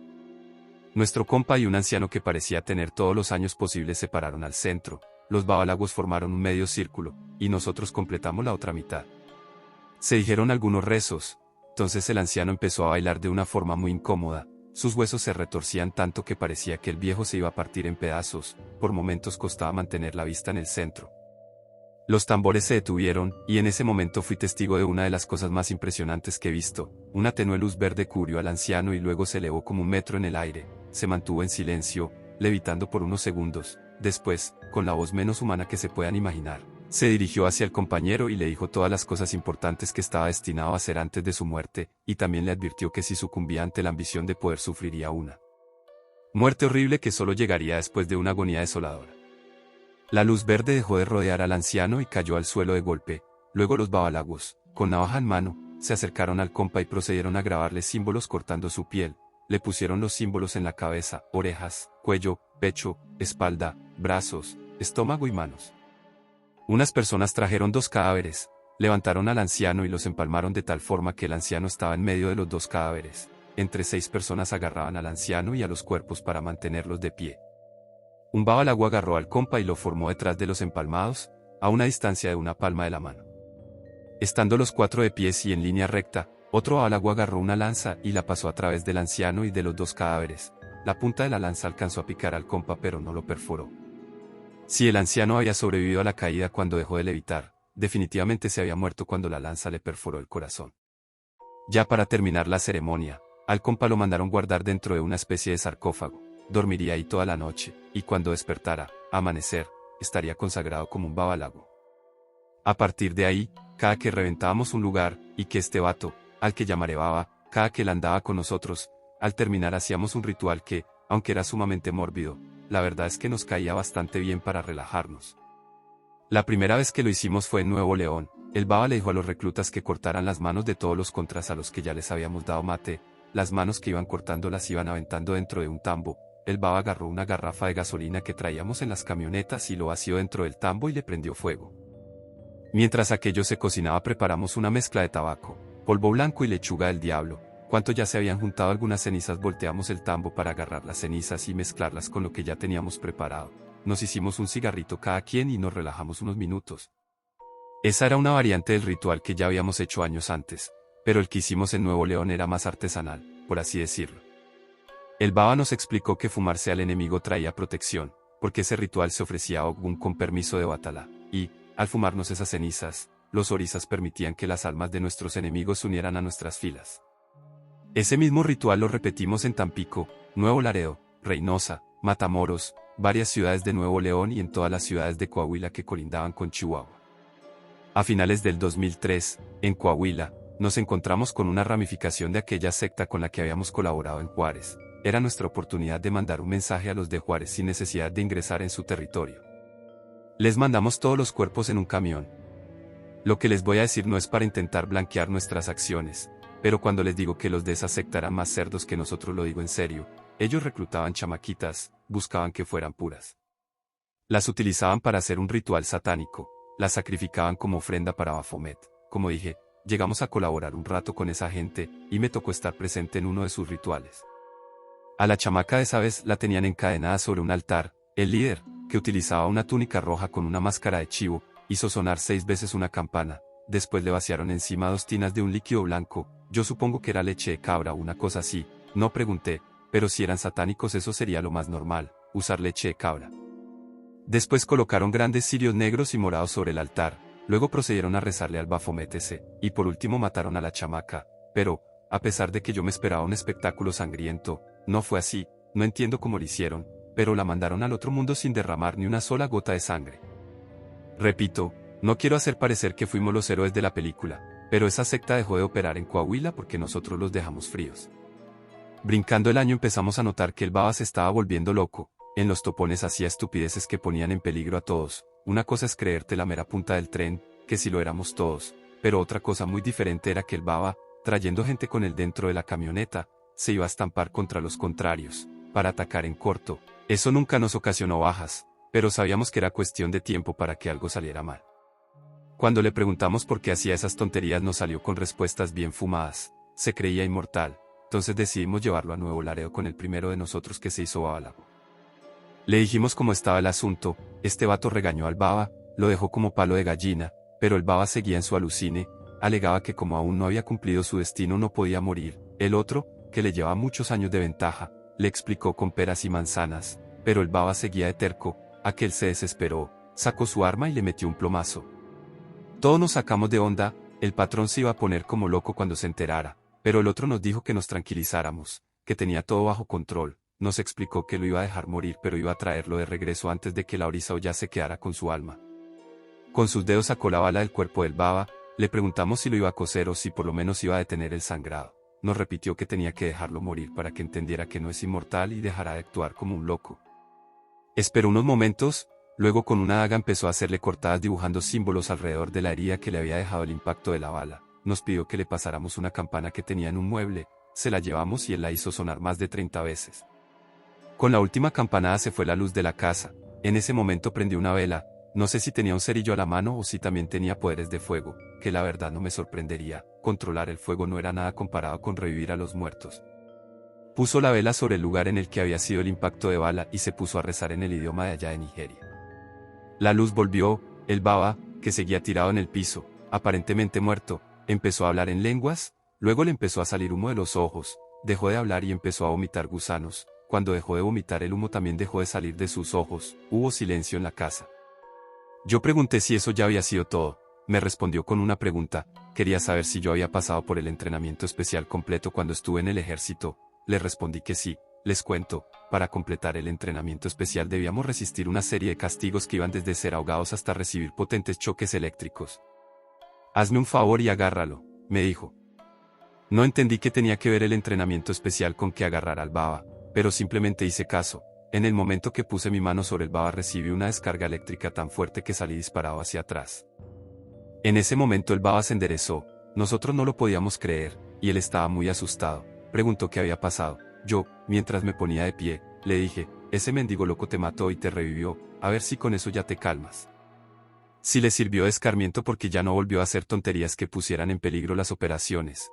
Nuestro compa y un anciano que parecía tener todos los años posibles se pararon al centro, los babalaguos formaron un medio círculo, y nosotros completamos la otra mitad. Se dijeron algunos rezos, entonces el anciano empezó a bailar de una forma muy incómoda, sus huesos se retorcían tanto que parecía que el viejo se iba a partir en pedazos, por momentos costaba mantener la vista en el centro. Los tambores se detuvieron, y en ese momento fui testigo de una de las cosas más impresionantes que he visto. Una tenue luz verde cubrió al anciano y luego se elevó como 1 metro en el aire, se mantuvo en silencio, levitando por unos segundos. Después, con la voz menos humana que se puedan imaginar, se dirigió hacia el compañero y le dijo todas las cosas importantes que estaba destinado a hacer antes de su muerte, y también le advirtió que si sucumbía ante la ambición de poder sufriría una muerte horrible que solo llegaría después de una agonía desoladora. La luz verde dejó de rodear al anciano y cayó al suelo de golpe. Luego los babalaguos, con navaja en mano, se acercaron al compa y procedieron a grabarle símbolos cortando su piel. Le pusieron los símbolos en la cabeza, orejas, cuello, pecho, espalda, brazos, estómago y manos. Unas personas trajeron 2 cadáveres, levantaron al anciano y los empalmaron de tal forma que el anciano estaba en medio de los 2 cadáveres. Entre 6 personas agarraban al anciano y a los cuerpos para mantenerlos de pie. Un babalago agarró al compa y lo formó detrás de los empalmados, a una distancia de una palma de la mano. Estando los 4 de pies y en línea recta, otro babalago agarró una lanza y la pasó a través del anciano y de los 2 cadáveres. La punta de la lanza alcanzó a picar al compa pero no lo perforó. Si el anciano había sobrevivido a la caída cuando dejó de levitar, definitivamente se había muerto cuando la lanza le perforó el corazón. Ya para terminar la ceremonia, al compa lo mandaron guardar dentro de una especie de sarcófago. Dormiría ahí toda la noche, y cuando despertara, amanecer, estaría consagrado como un babalago. A partir de ahí, cada que reventábamos un lugar, y que este vato, al que llamaré baba, cada que él andaba con nosotros, al terminar hacíamos un ritual que, aunque era sumamente mórbido, la verdad es que nos caía bastante bien para relajarnos. La primera vez que lo hicimos fue en Nuevo León. El baba le dijo a los reclutas que cortaran las manos de todos los contras a los que ya les habíamos dado mate. Las manos que iban cortando las iban aventando dentro de un tambo. El baba agarró una garrafa de gasolina que traíamos en las camionetas y lo vació dentro del tambo y le prendió fuego. Mientras aquello se cocinaba preparamos una mezcla de tabaco, polvo blanco y lechuga del diablo. Cuando ya se habían juntado algunas cenizas volteamos el tambo para agarrar las cenizas y mezclarlas con lo que ya teníamos preparado. Nos hicimos un cigarrito cada quien y nos relajamos unos minutos. Esa era una variante del ritual que ya habíamos hecho años antes, pero el que hicimos en Nuevo León era más artesanal, por así decirlo. El baba nos explicó que fumarse al enemigo traía protección, porque ese ritual se ofrecía a Ogún con permiso de Batalá, y, al fumarnos esas cenizas, los orisas permitían que las almas de nuestros enemigos se unieran a nuestras filas. Ese mismo ritual lo repetimos en Tampico, Nuevo Laredo, Reynosa, Matamoros, varias ciudades de Nuevo León y en todas las ciudades de Coahuila que colindaban con Chihuahua. A finales del 2003, en Coahuila, nos encontramos con una ramificación de aquella secta con la que habíamos colaborado en Juárez. Era nuestra oportunidad de mandar un mensaje a los de Juárez sin necesidad de ingresar en su territorio. Les mandamos todos los cuerpos en un camión. Lo que les voy a decir no es para intentar blanquear nuestras acciones, pero cuando les digo que los de esa secta eran más cerdos que nosotros lo digo en serio. Ellos reclutaban chamaquitas, buscaban que fueran puras. Las utilizaban para hacer un ritual satánico, las sacrificaban como ofrenda para Baphomet. Como dije, llegamos a colaborar un rato con esa gente, y me tocó estar presente en uno de sus rituales. A la chamaca de esa vez la tenían encadenada sobre un altar. El líder, que utilizaba una túnica roja con una máscara de chivo, hizo sonar 6 veces una campana. Después le vaciaron encima 2 tinas de un líquido blanco. Yo supongo que era leche de cabra o una cosa así, no pregunté, pero si eran satánicos eso sería lo más normal, usar leche de cabra. Después colocaron grandes cirios negros y morados sobre el altar, luego procedieron a rezarle al Baphomet ese, y por último mataron a la chamaca, pero, a pesar de que yo me esperaba un espectáculo sangriento, no fue así. No entiendo cómo lo hicieron, pero la mandaron al otro mundo sin derramar ni una sola gota de sangre. Repito, no quiero hacer parecer que fuimos los héroes de la película, pero esa secta dejó de operar en Coahuila porque nosotros los dejamos fríos. Brincando el año empezamos a notar que el baba se estaba volviendo loco. En los topones hacía estupideces que ponían en peligro a todos. Una cosa es creerte la mera punta del tren, que si lo éramos todos, pero otra cosa muy diferente era que el baba, trayendo gente con él dentro de la camioneta, se iba a estampar contra los contrarios, para atacar en corto, Eso nunca nos ocasionó bajas, pero sabíamos que era cuestión de tiempo para que algo saliera mal. Cuando le preguntamos por qué hacía esas tonterías nos salió con respuestas bien fumadas, se creía inmortal, entonces decidimos llevarlo a Nuevo Laredo con el primero de nosotros que se hizo babalago. Le dijimos cómo estaba el asunto, este vato regañó al baba, lo dejó como palo de gallina, pero el baba seguía en su alucine, alegaba que como aún no había cumplido su destino no podía morir, el otro, que le llevaba muchos años de ventaja, le explicó con peras y manzanas, pero el baba seguía de terco, aquel se desesperó, sacó su arma y le metió un plomazo. Todos nos sacamos de onda, el patrón se iba a poner como loco cuando se enterara, pero el otro nos dijo que nos tranquilizáramos, que tenía todo bajo control, nos explicó que lo iba a dejar morir pero iba a traerlo de regreso antes de que la ya se quedara con su alma. Con sus dedos sacó la bala del cuerpo del baba, le preguntamos si lo iba a coser o si por lo menos iba a detener el sangrado. Nos repitió que tenía que dejarlo morir para que entendiera que no es inmortal y dejara de actuar como un loco. Esperó unos momentos, luego con una daga empezó a hacerle cortadas dibujando símbolos alrededor de la herida que le había dejado el impacto de la bala. Nos pidió que le pasáramos una campana que tenía en un mueble, se la llevamos y él la hizo sonar más de 30 veces. Con la última campanada se fue la luz de la casa, en ese momento prendió una vela, no sé si tenía un cerillo a la mano o si también tenía poderes de fuego, que la verdad no me sorprendería, controlar el fuego no era nada comparado con revivir a los muertos. Puso la vela sobre el lugar en el que había sido el impacto de bala y se puso a rezar en el idioma de allá de Nigeria. La luz volvió, el baba, que seguía tirado en el piso, aparentemente muerto, empezó a hablar en lenguas, luego le empezó a salir humo de los ojos, dejó de hablar y empezó a vomitar gusanos, cuando dejó de vomitar el humo también dejó de salir de sus ojos, hubo silencio en la casa. Yo pregunté si eso ya había sido todo, me respondió con una pregunta, quería saber si yo había pasado por el entrenamiento especial completo cuando estuve en el ejército, le respondí que sí. Les cuento, para completar el entrenamiento especial debíamos resistir una serie de castigos que iban desde ser ahogados hasta recibir potentes choques eléctricos. Hazme un favor y agárralo, me dijo. No entendí qué tenía que ver el entrenamiento especial con que agarrara al baba, pero simplemente hice caso. En el momento que puse mi mano sobre el baba recibí una descarga eléctrica tan fuerte que salí disparado hacia atrás. En ese momento el baba se enderezó, nosotros no lo podíamos creer, y él estaba muy asustado, preguntó qué había pasado. Yo, mientras me ponía de pie, le dije, ese mendigo loco te mató y te revivió, a ver si con eso ya te calmas. Si le sirvió de escarmiento porque ya no volvió a hacer tonterías que pusieran en peligro las operaciones.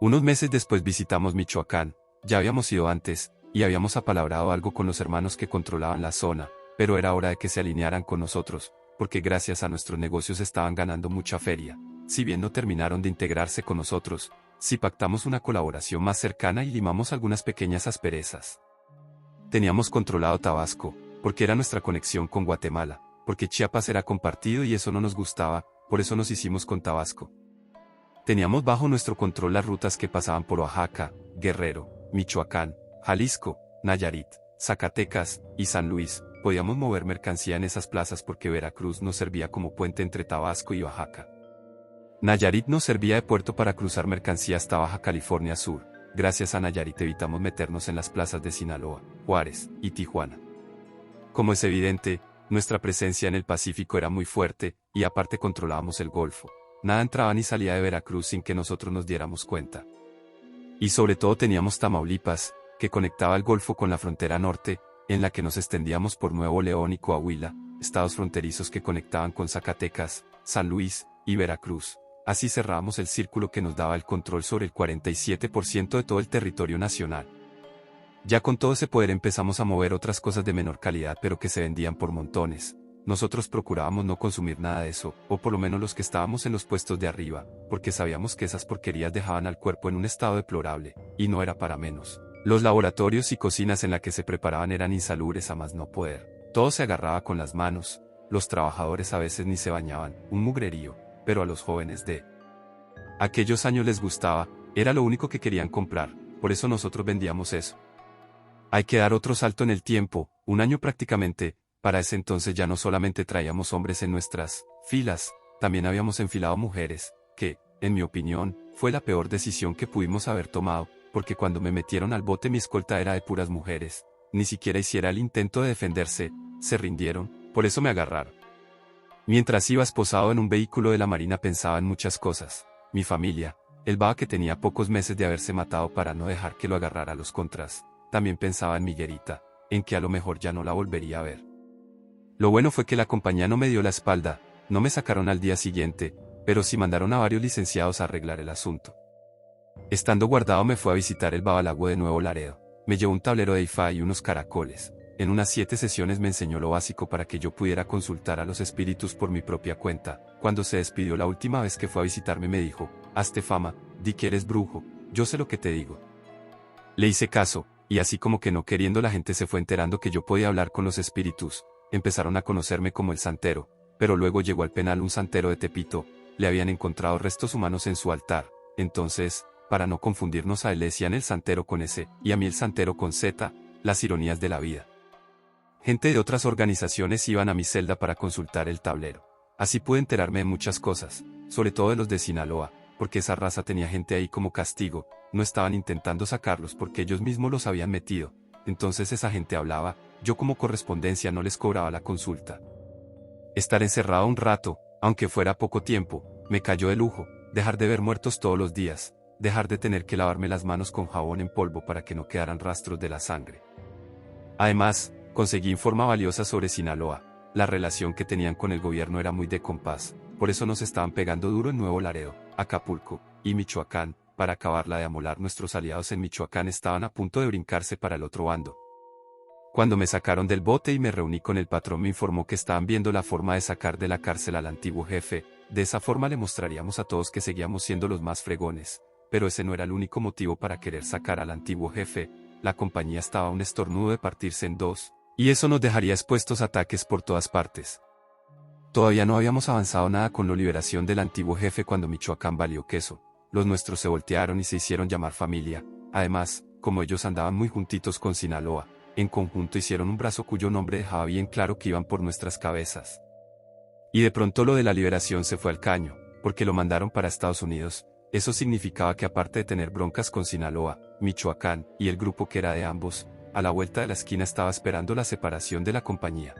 Unos meses después visitamos Michoacán, ya habíamos ido antes, y habíamos apalabrado algo con los hermanos que controlaban la zona, pero era hora de que se alinearan con nosotros, porque gracias a nuestros negocios estaban ganando mucha feria, si bien no terminaron de integrarse con nosotros. Si pactamos una colaboración más cercana y limamos algunas pequeñas asperezas. Teníamos controlado Tabasco, porque era nuestra conexión con Guatemala, porque Chiapas era compartido y eso no nos gustaba, por eso nos hicimos con Tabasco. Teníamos bajo nuestro control las rutas que pasaban por Oaxaca, Guerrero, Michoacán, Jalisco, Nayarit, Zacatecas y San Luis. Podíamos mover mercancía en esas plazas porque Veracruz nos servía como puente entre Tabasco y Oaxaca. Nayarit nos servía de puerto para cruzar mercancía hasta Baja California Sur. Gracias a Nayarit evitamos meternos en las plazas de Sinaloa, Juárez y Tijuana. Como es evidente, nuestra presencia en el Pacífico era muy fuerte, y aparte controlábamos el Golfo. Nada entraba ni salía de Veracruz sin que nosotros nos diéramos cuenta. Y sobre todo teníamos Tamaulipas, que conectaba el Golfo con la frontera norte, en la que nos extendíamos por Nuevo León y Coahuila, estados fronterizos que conectaban con Zacatecas, San Luis y Veracruz. Así cerrábamos el círculo que nos daba el control sobre el 47% de todo el territorio nacional. Ya con todo ese poder empezamos a mover otras cosas de menor calidad pero que se vendían por montones. Nosotros procurábamos no consumir nada de eso, o por lo menos los que estábamos en los puestos de arriba, porque sabíamos que esas porquerías dejaban al cuerpo en un estado deplorable, y no era para menos. Los laboratorios y cocinas en la que se preparaban eran insalubres a más no poder. Todo se agarraba con las manos, los trabajadores a veces ni se bañaban, un mugrerío. Pero a los jóvenes de aquellos años les gustaba, era lo único que querían comprar, por eso nosotros vendíamos eso. Hay que dar otro salto en el tiempo, un año prácticamente, para ese entonces ya no solamente traíamos hombres en nuestras filas, también habíamos enfilado mujeres, que, en mi opinión, fue la peor decisión que pudimos haber tomado, porque cuando me metieron al bote mi escolta era de puras mujeres, ni siquiera hiciera el intento de defenderse, se rindieron, por eso me agarraron. Mientras iba esposado en un vehículo de la Marina pensaba en muchas cosas, mi familia, el baba que tenía pocos meses de haberse matado para no dejar que lo agarrara a los contras, también pensaba en Miguelita, en que a lo mejor ya no la volvería a ver. Lo bueno fue que la compañía no me dio la espalda, no me sacaron al día siguiente, pero sí mandaron a varios licenciados a arreglar el asunto. Estando guardado me fue a visitar el Babalago de Nuevo Laredo. Me llevó un tablero de Ifá y unos caracoles. En unas 7 sesiones me enseñó lo básico para que yo pudiera consultar a los espíritus por mi propia cuenta. Cuando se despidió la última vez que fue a visitarme me dijo, hazte fama, di que eres brujo, yo sé lo que te digo. Le hice caso, y así como que no queriendo la gente se fue enterando que yo podía hablar con los espíritus, empezaron a conocerme como el santero, pero luego llegó al penal un santero de Tepito, le habían encontrado restos humanos en su altar, entonces, para no confundirnos a él le decían el santero con S, y a mí el santero con Z, las ironías de la vida. Gente de otras organizaciones iban a mi celda para consultar el tablero. Así pude enterarme de muchas cosas, sobre todo de los de Sinaloa, porque esa raza tenía gente ahí como castigo, no estaban intentando sacarlos porque ellos mismos los habían metido, entonces esa gente hablaba, yo como correspondencia no les cobraba la consulta. Estar encerrado un rato, aunque fuera poco tiempo, me cayó de lujo, dejar de ver muertos todos los días, dejar de tener que lavarme las manos con jabón en polvo para que no quedaran rastros de la sangre. Además, conseguí informa valiosa sobre Sinaloa, la relación que tenían con el gobierno era muy de compás, por eso nos estaban pegando duro en Nuevo Laredo, Acapulco y Michoacán, para acabarla de amolar. Nuestros aliados en Michoacán estaban a punto de brincarse para el otro bando. Cuando me sacaron del bote y me reuní con el patrón me informó que estaban viendo la forma de sacar de la cárcel al antiguo jefe, de esa forma le mostraríamos a todos que seguíamos siendo los más fregones, pero ese no era el único motivo para querer sacar al antiguo jefe, la compañía estaba a un estornudo de partirse en dos, y eso nos dejaría expuestos a ataques por todas partes. Todavía no habíamos avanzado nada con la liberación del antiguo jefe cuando Michoacán valió queso, los nuestros se voltearon y se hicieron llamar familia, además, como ellos andaban muy juntitos con Sinaloa, en conjunto hicieron un brazo cuyo nombre dejaba bien claro que iban por nuestras cabezas. Y de pronto lo de la liberación se fue al caño, porque lo mandaron para Estados Unidos, eso significaba que aparte de tener broncas con Sinaloa, Michoacán, y el grupo que era de ambos, a la vuelta de la esquina estaba esperando la separación de la compañía.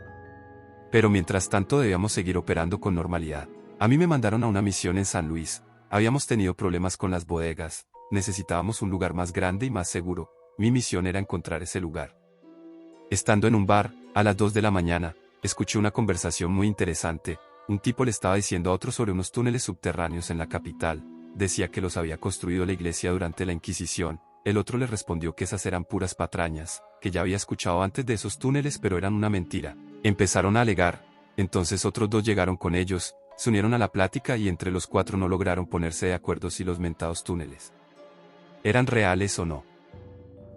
Pero mientras tanto debíamos seguir operando con normalidad. A mí me mandaron a una misión en San Luis, habíamos tenido problemas con las bodegas, necesitábamos un lugar más grande y más seguro, mi misión era encontrar ese lugar. Estando en un bar, a las 2 de la mañana, escuché una conversación muy interesante, un tipo le estaba diciendo a otro sobre unos túneles subterráneos en la capital, decía que los había construido la iglesia durante la Inquisición, el otro le respondió que esas eran puras patrañas, que ya había escuchado antes de esos túneles pero eran una mentira. Empezaron a alegar, entonces otros 2 llegaron con ellos, se unieron a la plática y entre los 4 no lograron ponerse de acuerdo si los mentados túneles eran reales o no.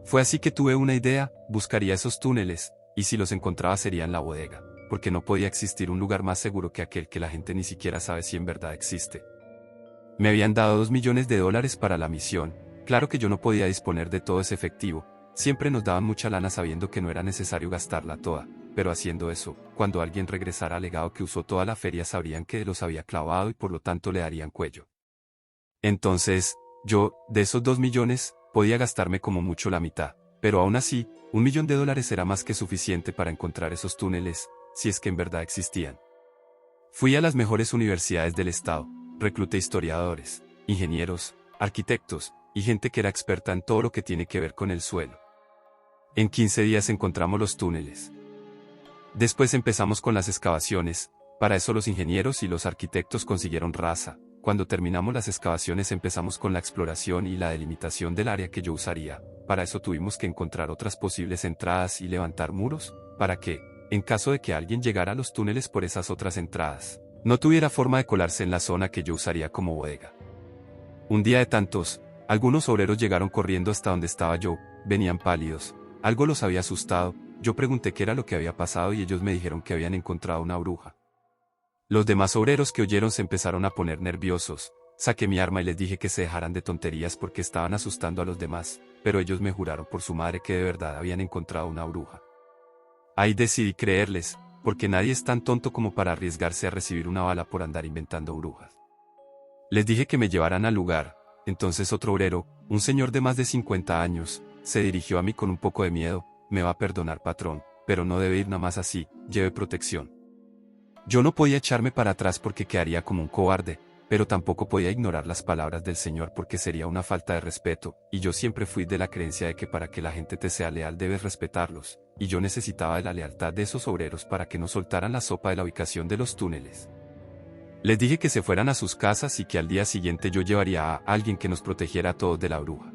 Fue así que tuve una idea, buscaría esos túneles, y si los encontraba sería en la bodega, porque no podía existir un lugar más seguro que aquel que la gente ni siquiera sabe si en verdad existe. Me habían dado $2 millones para la misión, claro que yo no podía disponer de todo ese efectivo, siempre nos daban mucha lana sabiendo que no era necesario gastarla toda, pero haciendo eso, cuando alguien regresara alegado que usó toda la feria sabrían que los había clavado y por lo tanto le darían cuello. Entonces, yo, de esos 2 millones, podía gastarme como mucho la mitad, pero aún así, $1 millón era más que suficiente para encontrar esos túneles, si es que en verdad existían. Fui a las mejores universidades del estado, recluté historiadores, ingenieros, arquitectos, y gente que era experta en todo lo que tiene que ver con el suelo. En 15 días encontramos los túneles. Después empezamos con las excavaciones, para eso los ingenieros y los arquitectos consiguieron raza. Cuando terminamos las excavaciones empezamos con la exploración y la delimitación del área que yo usaría, para eso tuvimos que encontrar otras posibles entradas y levantar muros, para que, en caso de que alguien llegara a los túneles por esas otras entradas, no tuviera forma de colarse en la zona que yo usaría como bodega. Un día de tantos, algunos obreros llegaron corriendo hasta donde estaba yo, venían pálidos, algo los había asustado, yo pregunté qué era lo que había pasado y ellos me dijeron que habían encontrado una bruja. Los demás obreros que oyeron se empezaron a poner nerviosos, saqué mi arma y les dije que se dejaran de tonterías porque estaban asustando a los demás, pero ellos me juraron por su madre que de verdad habían encontrado una bruja. Ahí decidí creerles, porque nadie es tan tonto como para arriesgarse a recibir una bala por andar inventando brujas. Les dije que me llevaran al lugar, entonces otro obrero, un señor de más de 50 años, se dirigió a mí con un poco de miedo, me va a perdonar patrón, pero no debe ir nada más así, lleve protección. Yo no podía echarme para atrás porque quedaría como un cobarde, pero tampoco podía ignorar las palabras del Señor porque sería una falta de respeto, y yo siempre fui de la creencia de que para que la gente te sea leal debes respetarlos, y yo necesitaba de la lealtad de esos obreros para que no soltaran la sopa de la ubicación de los túneles. Les dije que se fueran a sus casas y que al día siguiente yo llevaría a alguien que nos protegiera a todos de la bruja.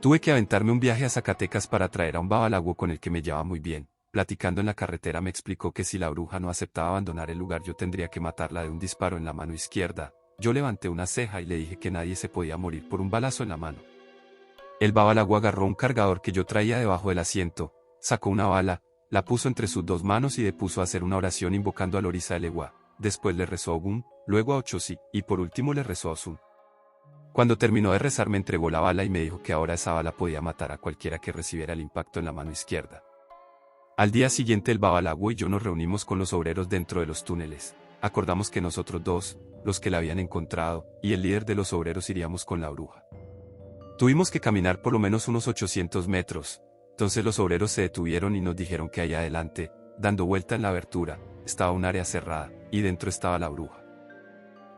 Tuve que aventarme un viaje a Zacatecas para traer a un babalago con el que me llevaba muy bien. Platicando en la carretera me explicó que si la bruja no aceptaba abandonar el lugar yo tendría que matarla de un disparo en la mano izquierda. Yo levanté una ceja y le dije que nadie se podía morir por un balazo en la mano. El babalago agarró un cargador que yo traía debajo del asiento, sacó una bala, la puso entre sus dos manos y le puso a hacer una oración invocando a Lorisa de Legua. Después le rezó a Ogún, luego a Ochosi, y por último le rezó a Osun. Cuando terminó de rezar me entregó la bala y me dijo que ahora esa bala podía matar a cualquiera que recibiera el impacto en la mano izquierda. Al día siguiente el babalago y yo nos reunimos con los obreros dentro de los túneles. Acordamos que nosotros dos, los que la habían encontrado, y el líder de los obreros iríamos con la bruja. Tuvimos que caminar por lo menos unos 800 metros. Entonces los obreros se detuvieron y nos dijeron que allá adelante, dando vuelta en la abertura, estaba un área cerrada, y dentro estaba la bruja.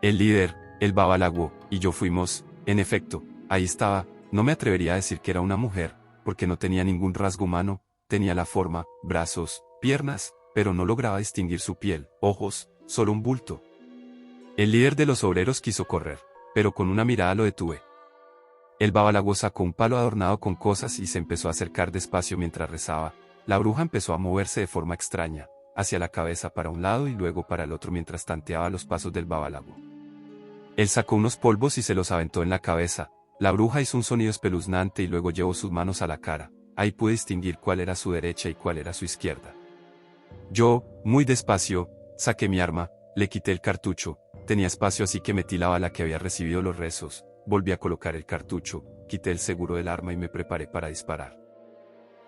El líder, el babalago, y yo fuimos, en efecto, ahí estaba. No me atrevería a decir que era una mujer, porque no tenía ningún rasgo humano, tenía la forma, brazos, piernas, pero no lograba distinguir su piel, ojos, solo un bulto. El líder de los obreros quiso correr, pero con una mirada lo detuve. El babalago sacó un palo adornado con cosas y se empezó a acercar despacio mientras rezaba. La bruja empezó a moverse de forma extraña, hacia la cabeza para un lado y luego para el otro mientras tanteaba los pasos del babalago. Él sacó unos polvos y se los aventó en la cabeza. La bruja hizo un sonido espeluznante y luego llevó sus manos a la cara. Ahí pude distinguir cuál era su derecha y cuál era su izquierda. Yo, muy despacio, saqué mi arma, le quité el cartucho, tenía espacio así que metí la bala que había recibido los rezos, volví a colocar el cartucho, quité el seguro del arma y me preparé para disparar.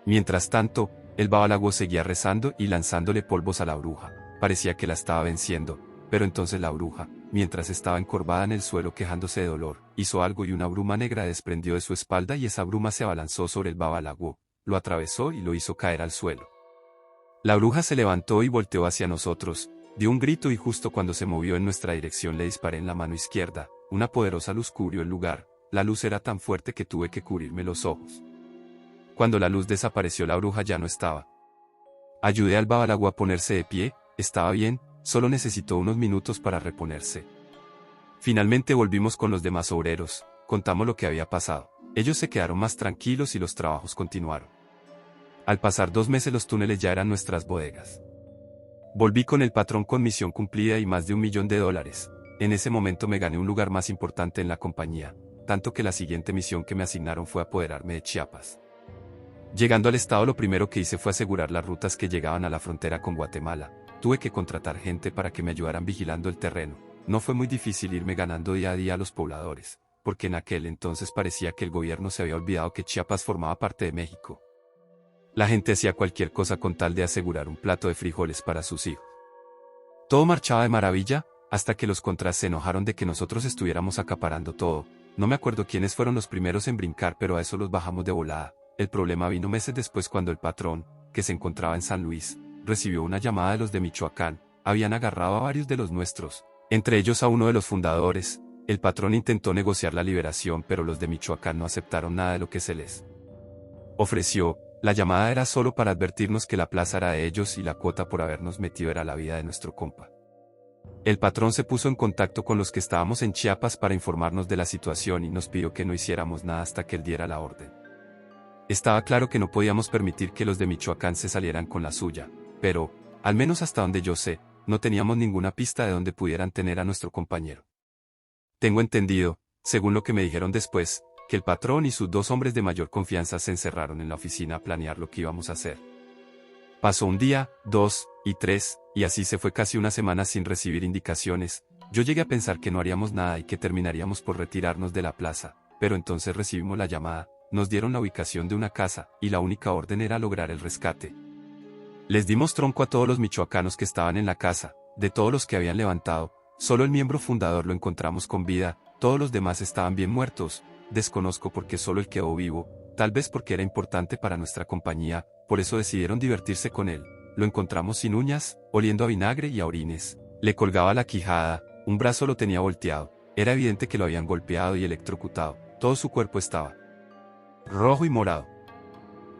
Mientras tanto, el babalago seguía rezando y lanzándole polvos a la bruja, parecía que la estaba venciendo, pero entonces la bruja, mientras estaba encorvada en el suelo quejándose de dolor, hizo algo y una bruma negra desprendió de su espalda y esa bruma se abalanzó sobre el babalago, lo atravesó y lo hizo caer al suelo. La bruja se levantó y volteó hacia nosotros, dio un grito y justo cuando se movió en nuestra dirección le disparé en la mano izquierda, una poderosa luz cubrió el lugar, la luz era tan fuerte que tuve que cubrirme los ojos. Cuando la luz desapareció la bruja ya no estaba. Ayudé al babalago a ponerse de pie, estaba bien, solo necesitó unos minutos para reponerse. Finalmente volvimos con los demás obreros, contamos lo que había pasado. Ellos se quedaron más tranquilos y los trabajos continuaron. Al pasar 2 meses los túneles ya eran nuestras bodegas. Volví con el patrón con misión cumplida y más de $1 millón. En ese momento me gané un lugar más importante en la compañía, tanto que la siguiente misión que me asignaron fue apoderarme de Chiapas. Llegando al estado lo primero que hice fue asegurar las rutas que llegaban a la frontera con Guatemala. Tuve que contratar gente para que me ayudaran vigilando el terreno. No fue muy difícil irme ganando día a día a los pobladores, porque en aquel entonces parecía que el gobierno se había olvidado que Chiapas formaba parte de México. La gente hacía cualquier cosa con tal de asegurar un plato de frijoles para sus hijos. Todo marchaba de maravilla, hasta que los contras se enojaron de que nosotros estuviéramos acaparando todo. No me acuerdo quiénes fueron los primeros en brincar, pero a eso los bajamos de volada. El problema vino meses después cuando el patrón, que se encontraba en San Luis, recibió una llamada de los de Michoacán. Habían agarrado a varios de los nuestros, entre ellos a uno de los fundadores. El patrón intentó negociar la liberación, pero los de Michoacán no aceptaron nada de lo que se les ofreció. La llamada era solo para advertirnos que la plaza era de ellos y la cuota por habernos metido era la vida de nuestro compa. El patrón se puso en contacto con los que estábamos en Chiapas para informarnos de la situación y nos pidió que no hiciéramos nada hasta que él diera la orden. Estaba claro que no podíamos permitir que los de Michoacán se salieran con la suya, pero, al menos hasta donde yo sé, no teníamos ninguna pista de dónde pudieran tener a nuestro compañero. Tengo entendido, según lo que me dijeron después, que el patrón y sus 2 hombres de mayor confianza se encerraron en la oficina a planear lo que íbamos a hacer. Pasó un día, 2, y 3, y así se fue casi una semana sin recibir indicaciones. Yo llegué a pensar que no haríamos nada y que terminaríamos por retirarnos de la plaza, pero entonces recibimos la llamada. Nos dieron la ubicación de una casa, y la única orden era lograr el rescate. Les dimos tronco a todos los michoacanos que estaban en la casa. De todos los que habían levantado, solo el miembro fundador lo encontramos con vida, todos los demás estaban bien muertos. Desconozco por qué solo él quedó vivo, tal vez porque era importante para nuestra compañía, por eso decidieron divertirse con él. Lo encontramos sin uñas, oliendo a vinagre y a orines. Le colgaba la quijada, Un brazo lo tenía volteado. Era evidente que lo habían golpeado y electrocutado. Todo su cuerpo estaba rojo y morado.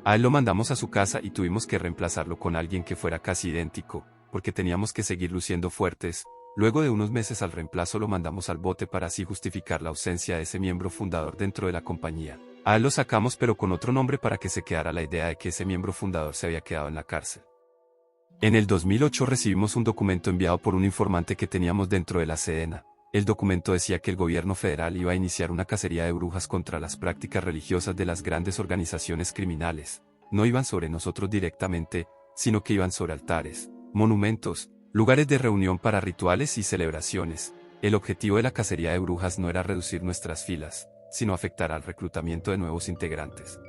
A él lo mandamos a su casa y tuvimos que reemplazarlo con alguien que fuera casi idéntico, porque teníamos que seguir luciendo fuertes. Luego de unos meses al reemplazo lo mandamos al bote para así justificar la ausencia de ese miembro fundador dentro de la compañía. A él lo sacamos pero con otro nombre para que se quedara la idea de que ese miembro fundador se había quedado en la cárcel. En el 2008 recibimos un documento enviado por un informante que teníamos dentro de la Sedena. El documento decía que el gobierno federal iba a iniciar una cacería de brujas contra las prácticas religiosas de las grandes organizaciones criminales. No iban sobre nosotros directamente, sino que iban sobre altares, monumentos, lugares de reunión para rituales y celebraciones. El objetivo de la cacería de brujas no era reducir nuestras filas, sino afectar al reclutamiento de nuevos integrantes.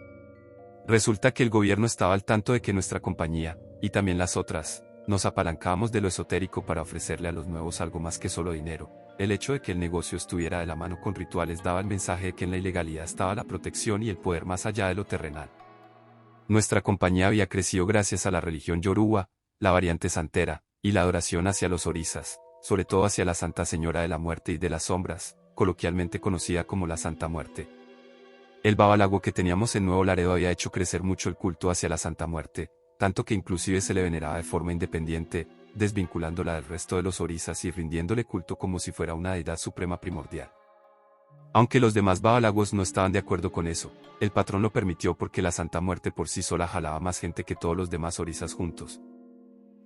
Resulta que el gobierno estaba al tanto de que nuestra compañía, y también las otras, nos apalancábamos de lo esotérico para ofrecerle a los nuevos algo más que solo dinero. El hecho de que el negocio estuviera de la mano con rituales daba el mensaje de que en la ilegalidad estaba la protección y el poder más allá de lo terrenal. Nuestra compañía había crecido gracias a la religión yoruba, la variante santera, y la adoración hacia los orisas, sobre todo hacia la Santa Señora de la Muerte y de las Sombras, coloquialmente conocida como la Santa Muerte. El babalago que teníamos en Nuevo Laredo había hecho crecer mucho el culto hacia la Santa Muerte, tanto que inclusive se le veneraba de forma independiente, desvinculándola del resto de los orisas y rindiéndole culto como si fuera una deidad suprema primordial. Aunque los demás babalagos no estaban de acuerdo con eso, el patrón lo permitió porque la Santa Muerte por sí sola jalaba más gente que todos los demás orisas juntos.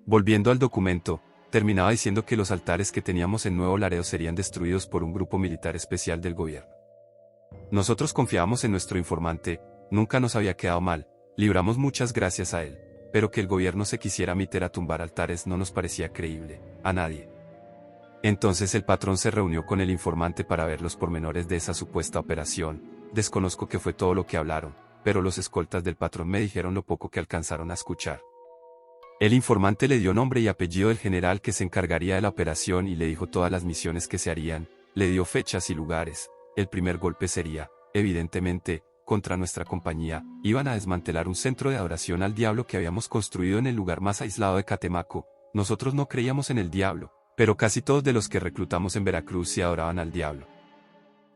Volviendo al documento, terminaba diciendo que los altares que teníamos en Nuevo Laredo serían destruidos por un grupo militar especial del gobierno. Nosotros confiábamos en nuestro informante, nunca nos había quedado mal, libramos muchas gracias a él. Pero que el gobierno se quisiera meter a tumbar altares no nos parecía creíble, a nadie. Entonces el patrón se reunió con el informante para ver los pormenores de esa supuesta operación. Desconozco qué fue todo lo que hablaron, pero los escoltas del patrón me dijeron lo poco que alcanzaron a escuchar. El informante le dio nombre y apellido del general que se encargaría de la operación y le dijo todas las misiones que se harían, le dio fechas y lugares. El primer golpe sería, evidentemente, contra nuestra compañía. Iban a desmantelar un centro de adoración al diablo que habíamos construido en el lugar más aislado de Catemaco. Nosotros no creíamos en el diablo, pero casi todos de los que reclutamos en Veracruz sí adoraban al diablo.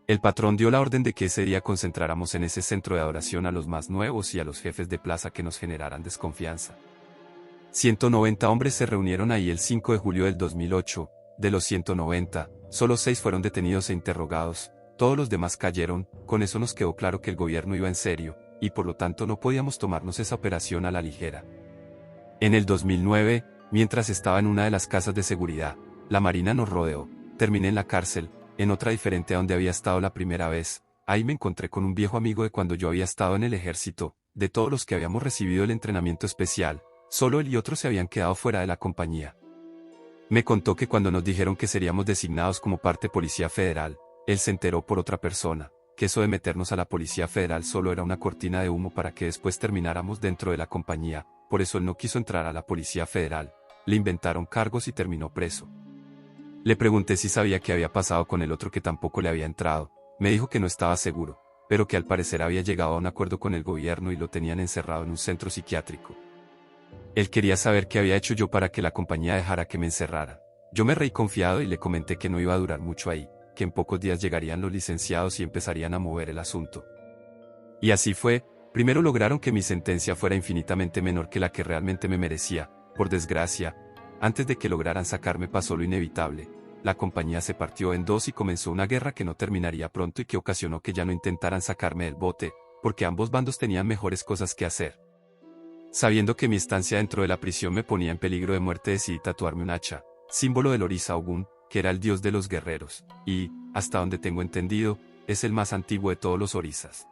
El patrón dio la orden de que ese día concentráramos en ese centro de adoración a los más nuevos y a los jefes de plaza que nos generaran desconfianza. 190 hombres se reunieron ahí el 5 de julio del 2008, de los 190, solo 6 fueron detenidos e interrogados. Todos los demás cayeron. Con eso nos quedó claro que el gobierno iba en serio, y por lo tanto no podíamos tomarnos esa operación a la ligera. En el 2009, mientras estaba en una de las casas de seguridad, la Marina nos rodeó. Terminé en la cárcel, en otra diferente a donde había estado la primera vez. Ahí me encontré con un viejo amigo de cuando yo había estado en el ejército. De todos los que habíamos recibido el entrenamiento especial, solo él y otros se habían quedado fuera de la compañía. Me contó que cuando nos dijeron que seríamos designados como parte Policía Federal, él se enteró por otra persona, que eso de meternos a la Policía Federal solo era una cortina de humo para que después termináramos dentro de la compañía. Por eso él no quiso entrar a la Policía Federal. Le inventaron cargos y terminó preso. Le pregunté si sabía qué había pasado con el otro que tampoco le había entrado. Me dijo que no estaba seguro, pero que al parecer había llegado a un acuerdo con el gobierno y lo tenían encerrado en un centro psiquiátrico. Él quería saber qué había hecho yo para que la compañía dejara que me encerrara. Yo me reí confiado y le comenté que no iba a durar mucho ahí, que en pocos días llegarían los licenciados y empezarían a mover el asunto. Y así fue. Primero lograron que mi sentencia fuera infinitamente menor que la que realmente me merecía. Por desgracia, antes de que lograran sacarme pasó lo inevitable. La compañía se partió en dos y comenzó una guerra que no terminaría pronto y que ocasionó que ya no intentaran sacarme del bote, porque ambos bandos tenían mejores cosas que hacer. Sabiendo que mi estancia dentro de la prisión me ponía en peligro de muerte, decidí tatuarme un hacha, símbolo del orisa Ogún, que era el dios de los guerreros, y, hasta donde tengo entendido, es el más antiguo de todos los orisas.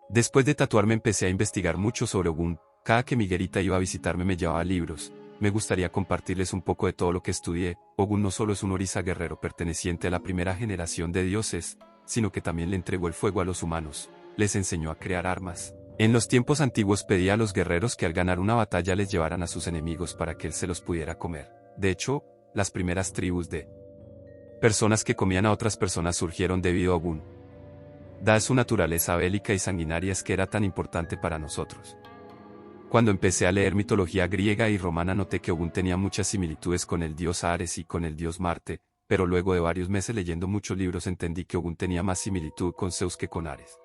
Después de tatuarme empecé a investigar mucho sobre Ogún. Cada que Miguelita iba a visitarme me llevaba libros. Me gustaría compartirles un poco de todo lo que estudié. Ogún no solo es un orisa guerrero perteneciente a la primera generación de dioses, sino que también le entregó el fuego a los humanos, les enseñó a crear armas. En los tiempos antiguos pedía a los guerreros que al ganar una batalla les llevaran a sus enemigos para que él se los pudiera comer. De hecho, las primeras tribus de personas que comían a otras personas surgieron debido a Ogún. Dada su naturaleza bélica y sanguinaria es que era tan importante para nosotros. Cuando empecé a leer mitología griega y romana noté que Ogún tenía muchas similitudes con el dios Ares y con el dios Marte. pero luego de varios meses leyendo muchos libros entendí que Ogún tenía más similitud con Zeus que con Ares.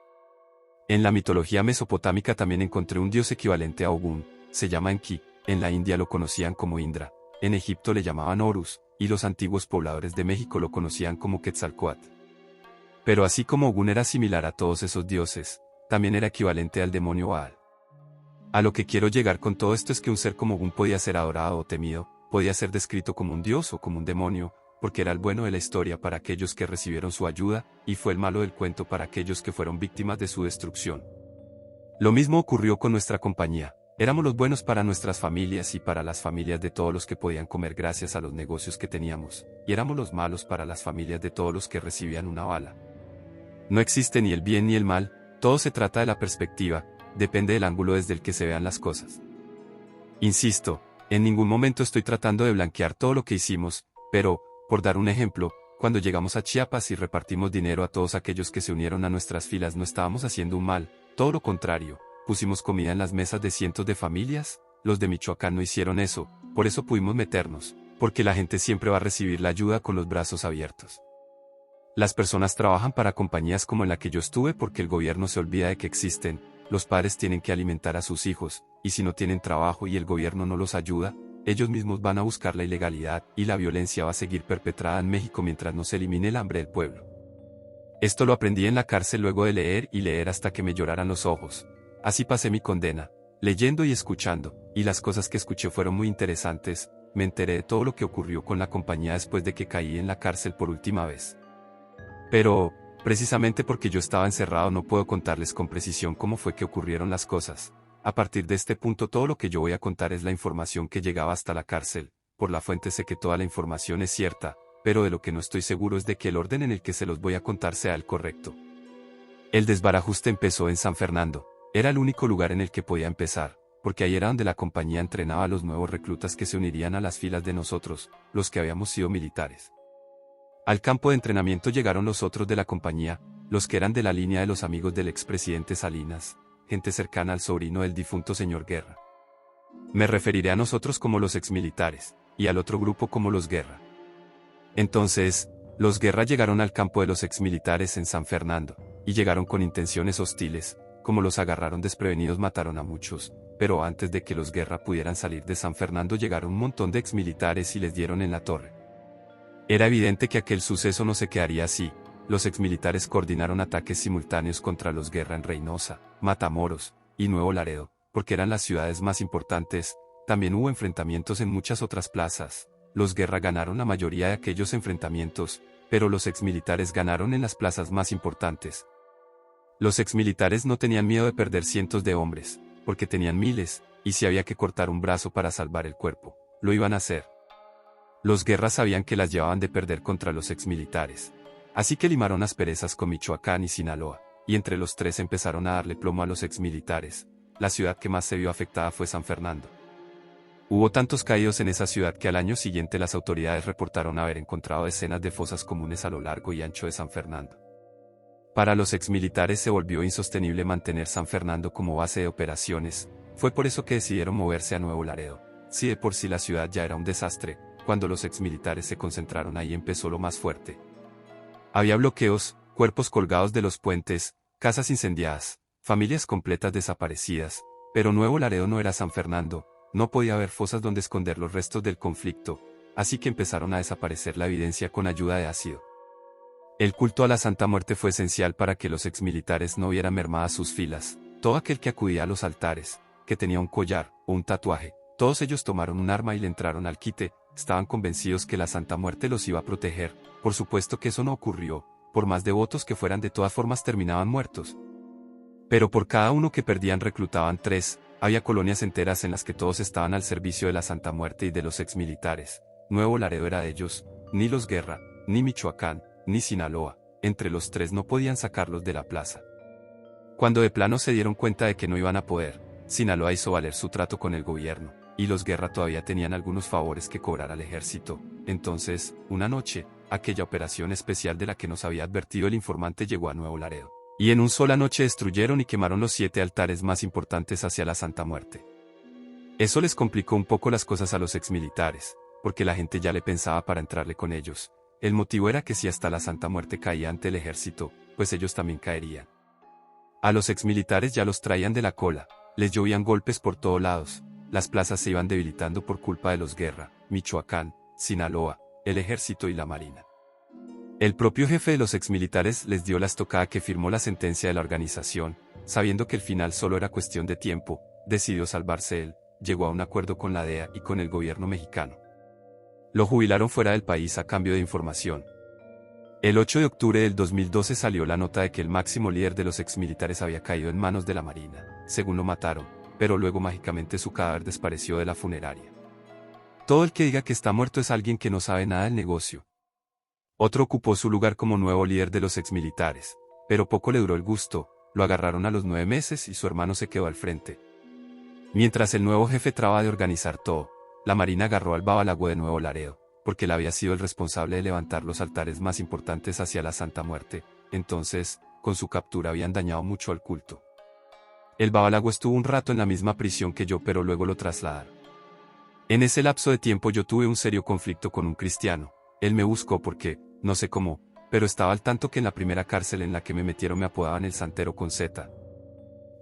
En la mitología mesopotámica también encontré un dios equivalente a Ogún, se llama Enki, en la India lo conocían como Indra, en Egipto le llamaban Horus, y los antiguos pobladores de México lo conocían como Quetzalcóatl. Pero así como Ogún era similar a todos esos dioses, también era equivalente al demonio Baal. A lo que quiero llegar con todo esto es que un ser como Ogún podía ser adorado o temido, podía ser descrito como un dios o como un demonio, porque era el bueno de la historia para aquellos que recibieron su ayuda, y fue el malo del cuento para aquellos que fueron víctimas de su destrucción. Lo mismo ocurrió con nuestra compañía. Éramos los buenos para nuestras familias y para las familias de todos los que podían comer gracias a los negocios que teníamos, y éramos los malos para las familias de todos los que recibían una bala. No existe ni el bien ni el mal, todo se trata de la perspectiva, depende del ángulo desde el que se vean las cosas. Insisto, en ningún momento estoy tratando de blanquear todo lo que hicimos, pero, por dar un ejemplo, cuando llegamos a Chiapas y repartimos dinero a todos aquellos que se unieron a nuestras filas no estábamos haciendo un mal, todo lo contrario, pusimos comida en las mesas de cientos de familias, los de Michoacán no hicieron eso, por eso pudimos meternos, porque la gente siempre va a recibir la ayuda con los brazos abiertos. Las personas trabajan para compañías como en la que yo estuve porque el gobierno se olvida de que existen, los padres tienen que alimentar a sus hijos, y si no tienen trabajo y el gobierno no los ayuda, ellos mismos van a buscar la ilegalidad y la violencia va a seguir perpetrada en México mientras no se elimine el hambre del pueblo. Esto lo aprendí en la cárcel luego de leer y leer hasta que me lloraran los ojos. Así pasé mi condena, leyendo y escuchando, y las cosas que escuché fueron muy interesantes, me enteré de todo lo que ocurrió con la compañía después de que caí en la cárcel por última vez. Pero, precisamente porque yo estaba encerrado no puedo contarles con precisión cómo fue que ocurrieron las cosas. A partir de este punto todo lo que yo voy a contar es la información que llegaba hasta la cárcel, por la fuente sé que toda la información es cierta, pero de lo que no estoy seguro es de que el orden en el que se los voy a contar sea el correcto. El desbarajuste empezó en San Fernando, era el único lugar en el que podía empezar, porque ahí era donde la compañía entrenaba a los nuevos reclutas que se unirían a las filas de nosotros, los que habíamos sido militares. Al campo de entrenamiento llegaron los otros de la compañía, los que eran de la línea de los amigos del expresidente Salinas, gente cercana al sobrino del difunto señor Guerra. Me referiré a nosotros como los exmilitares, y al otro grupo como los Guerra. Entonces, los Guerra llegaron al campo de los exmilitares en San Fernando, y llegaron con intenciones hostiles, como los agarraron desprevenidos mataron a muchos, pero antes de que los Guerra pudieran salir de San Fernando llegaron un montón de exmilitares y les dieron en la torre. Era evidente que aquel suceso no se quedaría así. Los exmilitares coordinaron ataques simultáneos contra los Guerra en Reynosa, Matamoros y Nuevo Laredo, porque eran las ciudades más importantes. También hubo enfrentamientos en muchas otras plazas. Los Guerra ganaron la mayoría de aquellos enfrentamientos, pero los exmilitares ganaron en las plazas más importantes. Los exmilitares no tenían miedo de perder cientos de hombres, porque tenían miles, y si había que cortar un brazo para salvar el cuerpo, lo iban a hacer. Los Guerra sabían que las llevaban de perder contra los exmilitares. Así que limaron asperezas con Michoacán y Sinaloa, y entre los tres empezaron a darle plomo a los exmilitares. La ciudad que más se vio afectada fue San Fernando. Hubo tantos caídos en esa ciudad que al año siguiente las autoridades reportaron haber encontrado decenas de fosas comunes a lo largo y ancho de San Fernando. Para los exmilitares se volvió insostenible mantener San Fernando como base de operaciones, fue por eso que decidieron moverse a Nuevo Laredo. Si de por sí la ciudad ya era un desastre, cuando los exmilitares se concentraron ahí empezó lo más fuerte. Había bloqueos, cuerpos colgados de los puentes, casas incendiadas, familias completas desaparecidas, pero Nuevo Laredo no era San Fernando, no podía haber fosas donde esconder los restos del conflicto, así que empezaron a desaparecer la evidencia con ayuda de ácido. El culto a la Santa Muerte fue esencial para que los exmilitares no vieran mermadas sus filas. Todo aquel que acudía a los altares, que tenía un collar o un tatuaje, todos ellos tomaron un arma y le entraron al quite, estaban convencidos que la Santa Muerte los iba a proteger. Por supuesto que eso no ocurrió, por más devotos que fueran de todas formas terminaban muertos. Pero por cada uno que perdían reclutaban 3, había colonias enteras en las que todos estaban al servicio de la Santa Muerte y de los exmilitares. Nuevo Laredo era de ellos, ni los Guerra, ni Michoacán, ni Sinaloa, entre los 3 no podían sacarlos de la plaza. Cuando de plano se dieron cuenta de que no iban a poder, Sinaloa hizo valer su trato con el gobierno, y los Guerra todavía tenían algunos favores que cobrar al ejército. Entonces, una noche, aquella operación especial de la que nos había advertido el informante llegó a Nuevo Laredo, y en una sola noche destruyeron y quemaron los 7 altares más importantes hacia la Santa Muerte. Eso les complicó un poco las cosas a los exmilitares, porque la gente ya le pensaba para entrarle con ellos. El motivo era que si hasta la Santa Muerte caía ante el ejército, pues ellos también caerían. A los exmilitares ya los traían de la cola, les llovían golpes por todos lados, las plazas se iban debilitando por culpa de los Guerra, Michoacán, Sinaloa, el ejército y la marina. El propio jefe de los exmilitares les dio la estocada que firmó la sentencia de la organización, sabiendo que el final solo era cuestión de tiempo, decidió salvarse él, llegó a un acuerdo con la DEA y con el gobierno mexicano. Lo jubilaron fuera del país a cambio de información. El 8 de octubre del 2012 salió la nota de que el máximo líder de los exmilitares había caído en manos de la Marina, según lo mataron, pero luego mágicamente su cadáver desapareció de la funeraria. Todo el que diga que está muerto es alguien que no sabe nada del negocio. Otro ocupó su lugar como nuevo líder de los exmilitares, pero poco le duró el gusto, lo agarraron a los 9 meses y su hermano se quedó al frente. Mientras el nuevo jefe trataba de organizar todo, la Marina agarró al Babalago de Nuevo Laredo, porque él había sido el responsable de levantar los altares más importantes hacia la Santa Muerte, entonces, con su captura habían dañado mucho al culto. El Babalago estuvo un rato en la misma prisión que yo, pero luego lo trasladaron. En ese lapso de tiempo yo tuve un serio conflicto con un cristiano. Él me buscó porque, no sé cómo, pero estaba al tanto que en la primera cárcel en la que me metieron me apodaban el Santero con Z.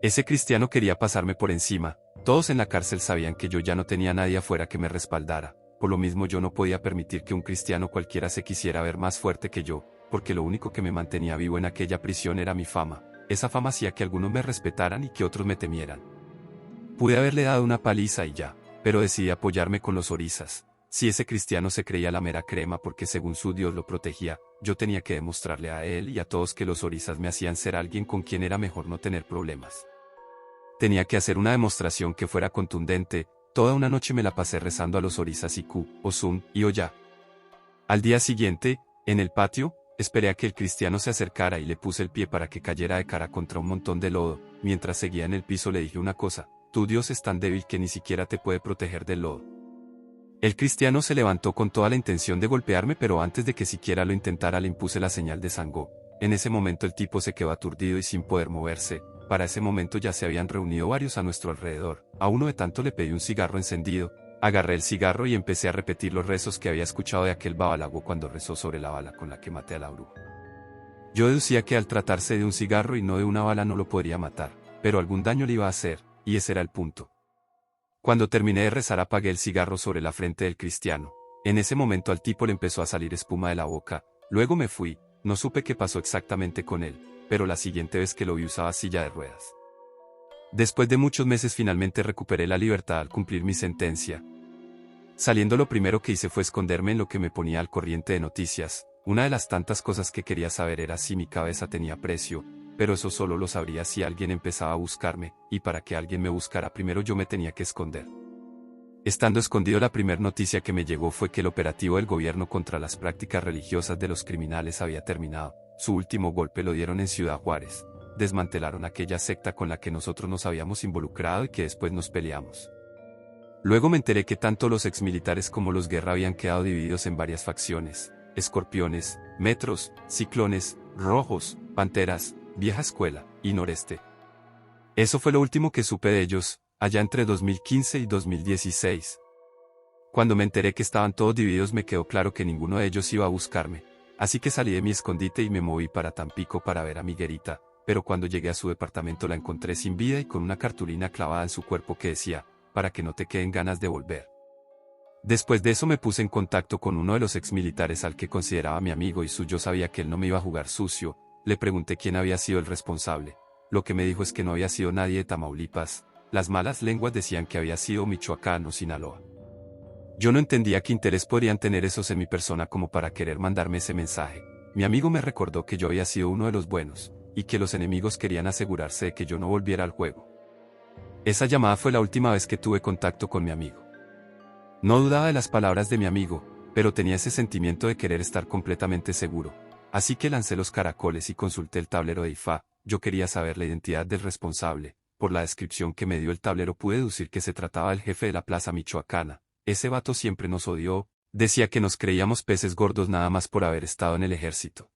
Ese cristiano quería pasarme por encima, todos en la cárcel sabían que yo ya no tenía nadie afuera que me respaldara, por lo mismo yo no podía permitir que un cristiano cualquiera se quisiera ver más fuerte que yo, porque lo único que me mantenía vivo en aquella prisión era mi fama, esa fama hacía que algunos me respetaran y que otros me temieran. Pude haberle dado una paliza y ya, pero decidí apoyarme con los orizas. Si ese cristiano se creía la mera crema porque según su Dios lo protegía, yo tenía que demostrarle a él y a todos que los orizas me hacían ser alguien con quien era mejor no tener problemas. Tenía que hacer una demostración que fuera contundente. Toda una noche me la pasé rezando a los orizas Iku, Osun y Oya. Al día siguiente, en el patio, esperé a que el cristiano se acercara y le puse el pie para que cayera de cara contra un montón de lodo. Mientras seguía en el piso le dije una cosa: tu Dios es tan débil que ni siquiera te puede proteger del lodo. El cristiano se levantó con toda la intención de golpearme, pero antes de que siquiera lo intentara le impuse la señal de Sangó. En ese momento el tipo se quedó aturdido y sin poder moverse. Para ese momento ya se habían reunido varios a nuestro alrededor. A uno de tanto le pedí un cigarro encendido, agarré el cigarro y empecé a repetir los rezos que había escuchado de aquel Babalago cuando rezó sobre la bala con la que maté a la bruja. Yo deducía que al tratarse de un cigarro y no de una bala no lo podría matar, pero algún daño le iba a hacer, y ese era el punto. Cuando terminé de rezar apagué el cigarro sobre la frente del cristiano. En ese momento al tipo le empezó a salir espuma de la boca, luego me fui, no supe qué pasó exactamente con él, pero la siguiente vez que lo vi usaba silla de ruedas. Después de muchos meses finalmente recuperé la libertad al cumplir mi sentencia. Saliendo lo primero que hice fue esconderme en lo que me ponía al corriente de noticias. Una de las tantas cosas que quería saber era si mi cabeza tenía precio, pero eso solo lo sabría si alguien empezaba a buscarme, y para que alguien me buscara primero yo me tenía que esconder. Estando escondido, la primera noticia que me llegó fue que el operativo del gobierno contra las prácticas religiosas de los criminales había terminado. Su último golpe lo dieron en Ciudad Juárez. Desmantelaron aquella secta con la que nosotros nos habíamos involucrado y que después nos peleamos. Luego me enteré que tanto los exmilitares como los Guerra habían quedado divididos en varias facciones: escorpiones, metros, ciclones, rojos, panteras, vieja escuela y noreste. Eso fue lo último que supe de ellos, allá entre 2015 y 2016. Cuando me enteré que estaban todos divididos me quedó claro que ninguno de ellos iba a buscarme, así que salí de mi escondite y me moví para Tampico para ver a Miguelita, pero cuando llegué a su departamento la encontré sin vida y con una cartulina clavada en su cuerpo que decía: para que no te queden ganas de volver. Después de eso me puse en contacto con uno de los exmilitares al que consideraba mi amigo y yo sabía que él no me iba a jugar sucio. Le pregunté quién había sido el responsable. Lo que me dijo es que no había sido nadie de Tamaulipas. Las malas lenguas decían que había sido Michoacán o Sinaloa. Yo no entendía qué interés podrían tener esos en mi persona como para querer mandarme ese mensaje. Mi amigo me recordó que yo había sido uno de los buenos, y que los enemigos querían asegurarse de que yo no volviera al juego. Esa llamada fue la última vez que tuve contacto con mi amigo. No dudaba de las palabras de mi amigo, pero tenía ese sentimiento de querer estar completamente seguro. Así que lancé los caracoles y consulté el tablero de IFA. Yo quería saber la identidad del responsable. Por la descripción que me dio el tablero pude deducir que se trataba del jefe de la plaza michoacana. Ese vato siempre nos odió, decía que nos creíamos peces gordos nada más por haber estado en el ejército.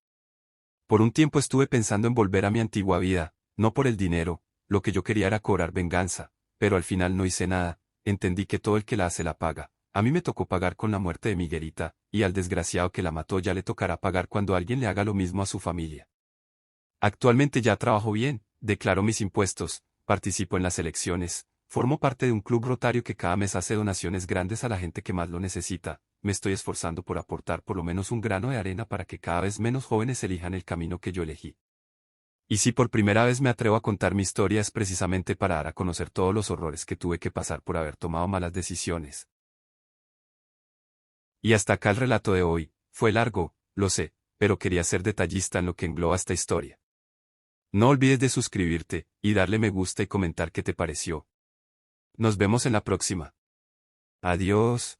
Por un tiempo estuve pensando en volver a mi antigua vida, no por el dinero, lo que yo quería era cobrar venganza, pero al final no hice nada. Entendí que todo el que la hace la paga, A mí me tocó pagar con la muerte de Miguelita, y al desgraciado que la mató ya le tocará pagar cuando alguien le haga lo mismo a su familia. Actualmente ya trabajo bien, declaro mis impuestos, participo en las elecciones, formo parte de un club rotario que cada mes hace donaciones grandes a la gente que más lo necesita, me estoy esforzando por aportar por lo menos un grano de arena para que cada vez menos jóvenes elijan el camino que yo elegí. Y si por primera vez me atrevo a contar mi historia es precisamente para dar a conocer todos los horrores que tuve que pasar por haber tomado malas decisiones. Y hasta acá el relato de hoy, fue largo, lo sé, pero quería ser detallista en lo que engloba esta historia. No olvides de suscribirte, y darle me gusta y comentar qué te pareció. Nos vemos en la próxima. Adiós.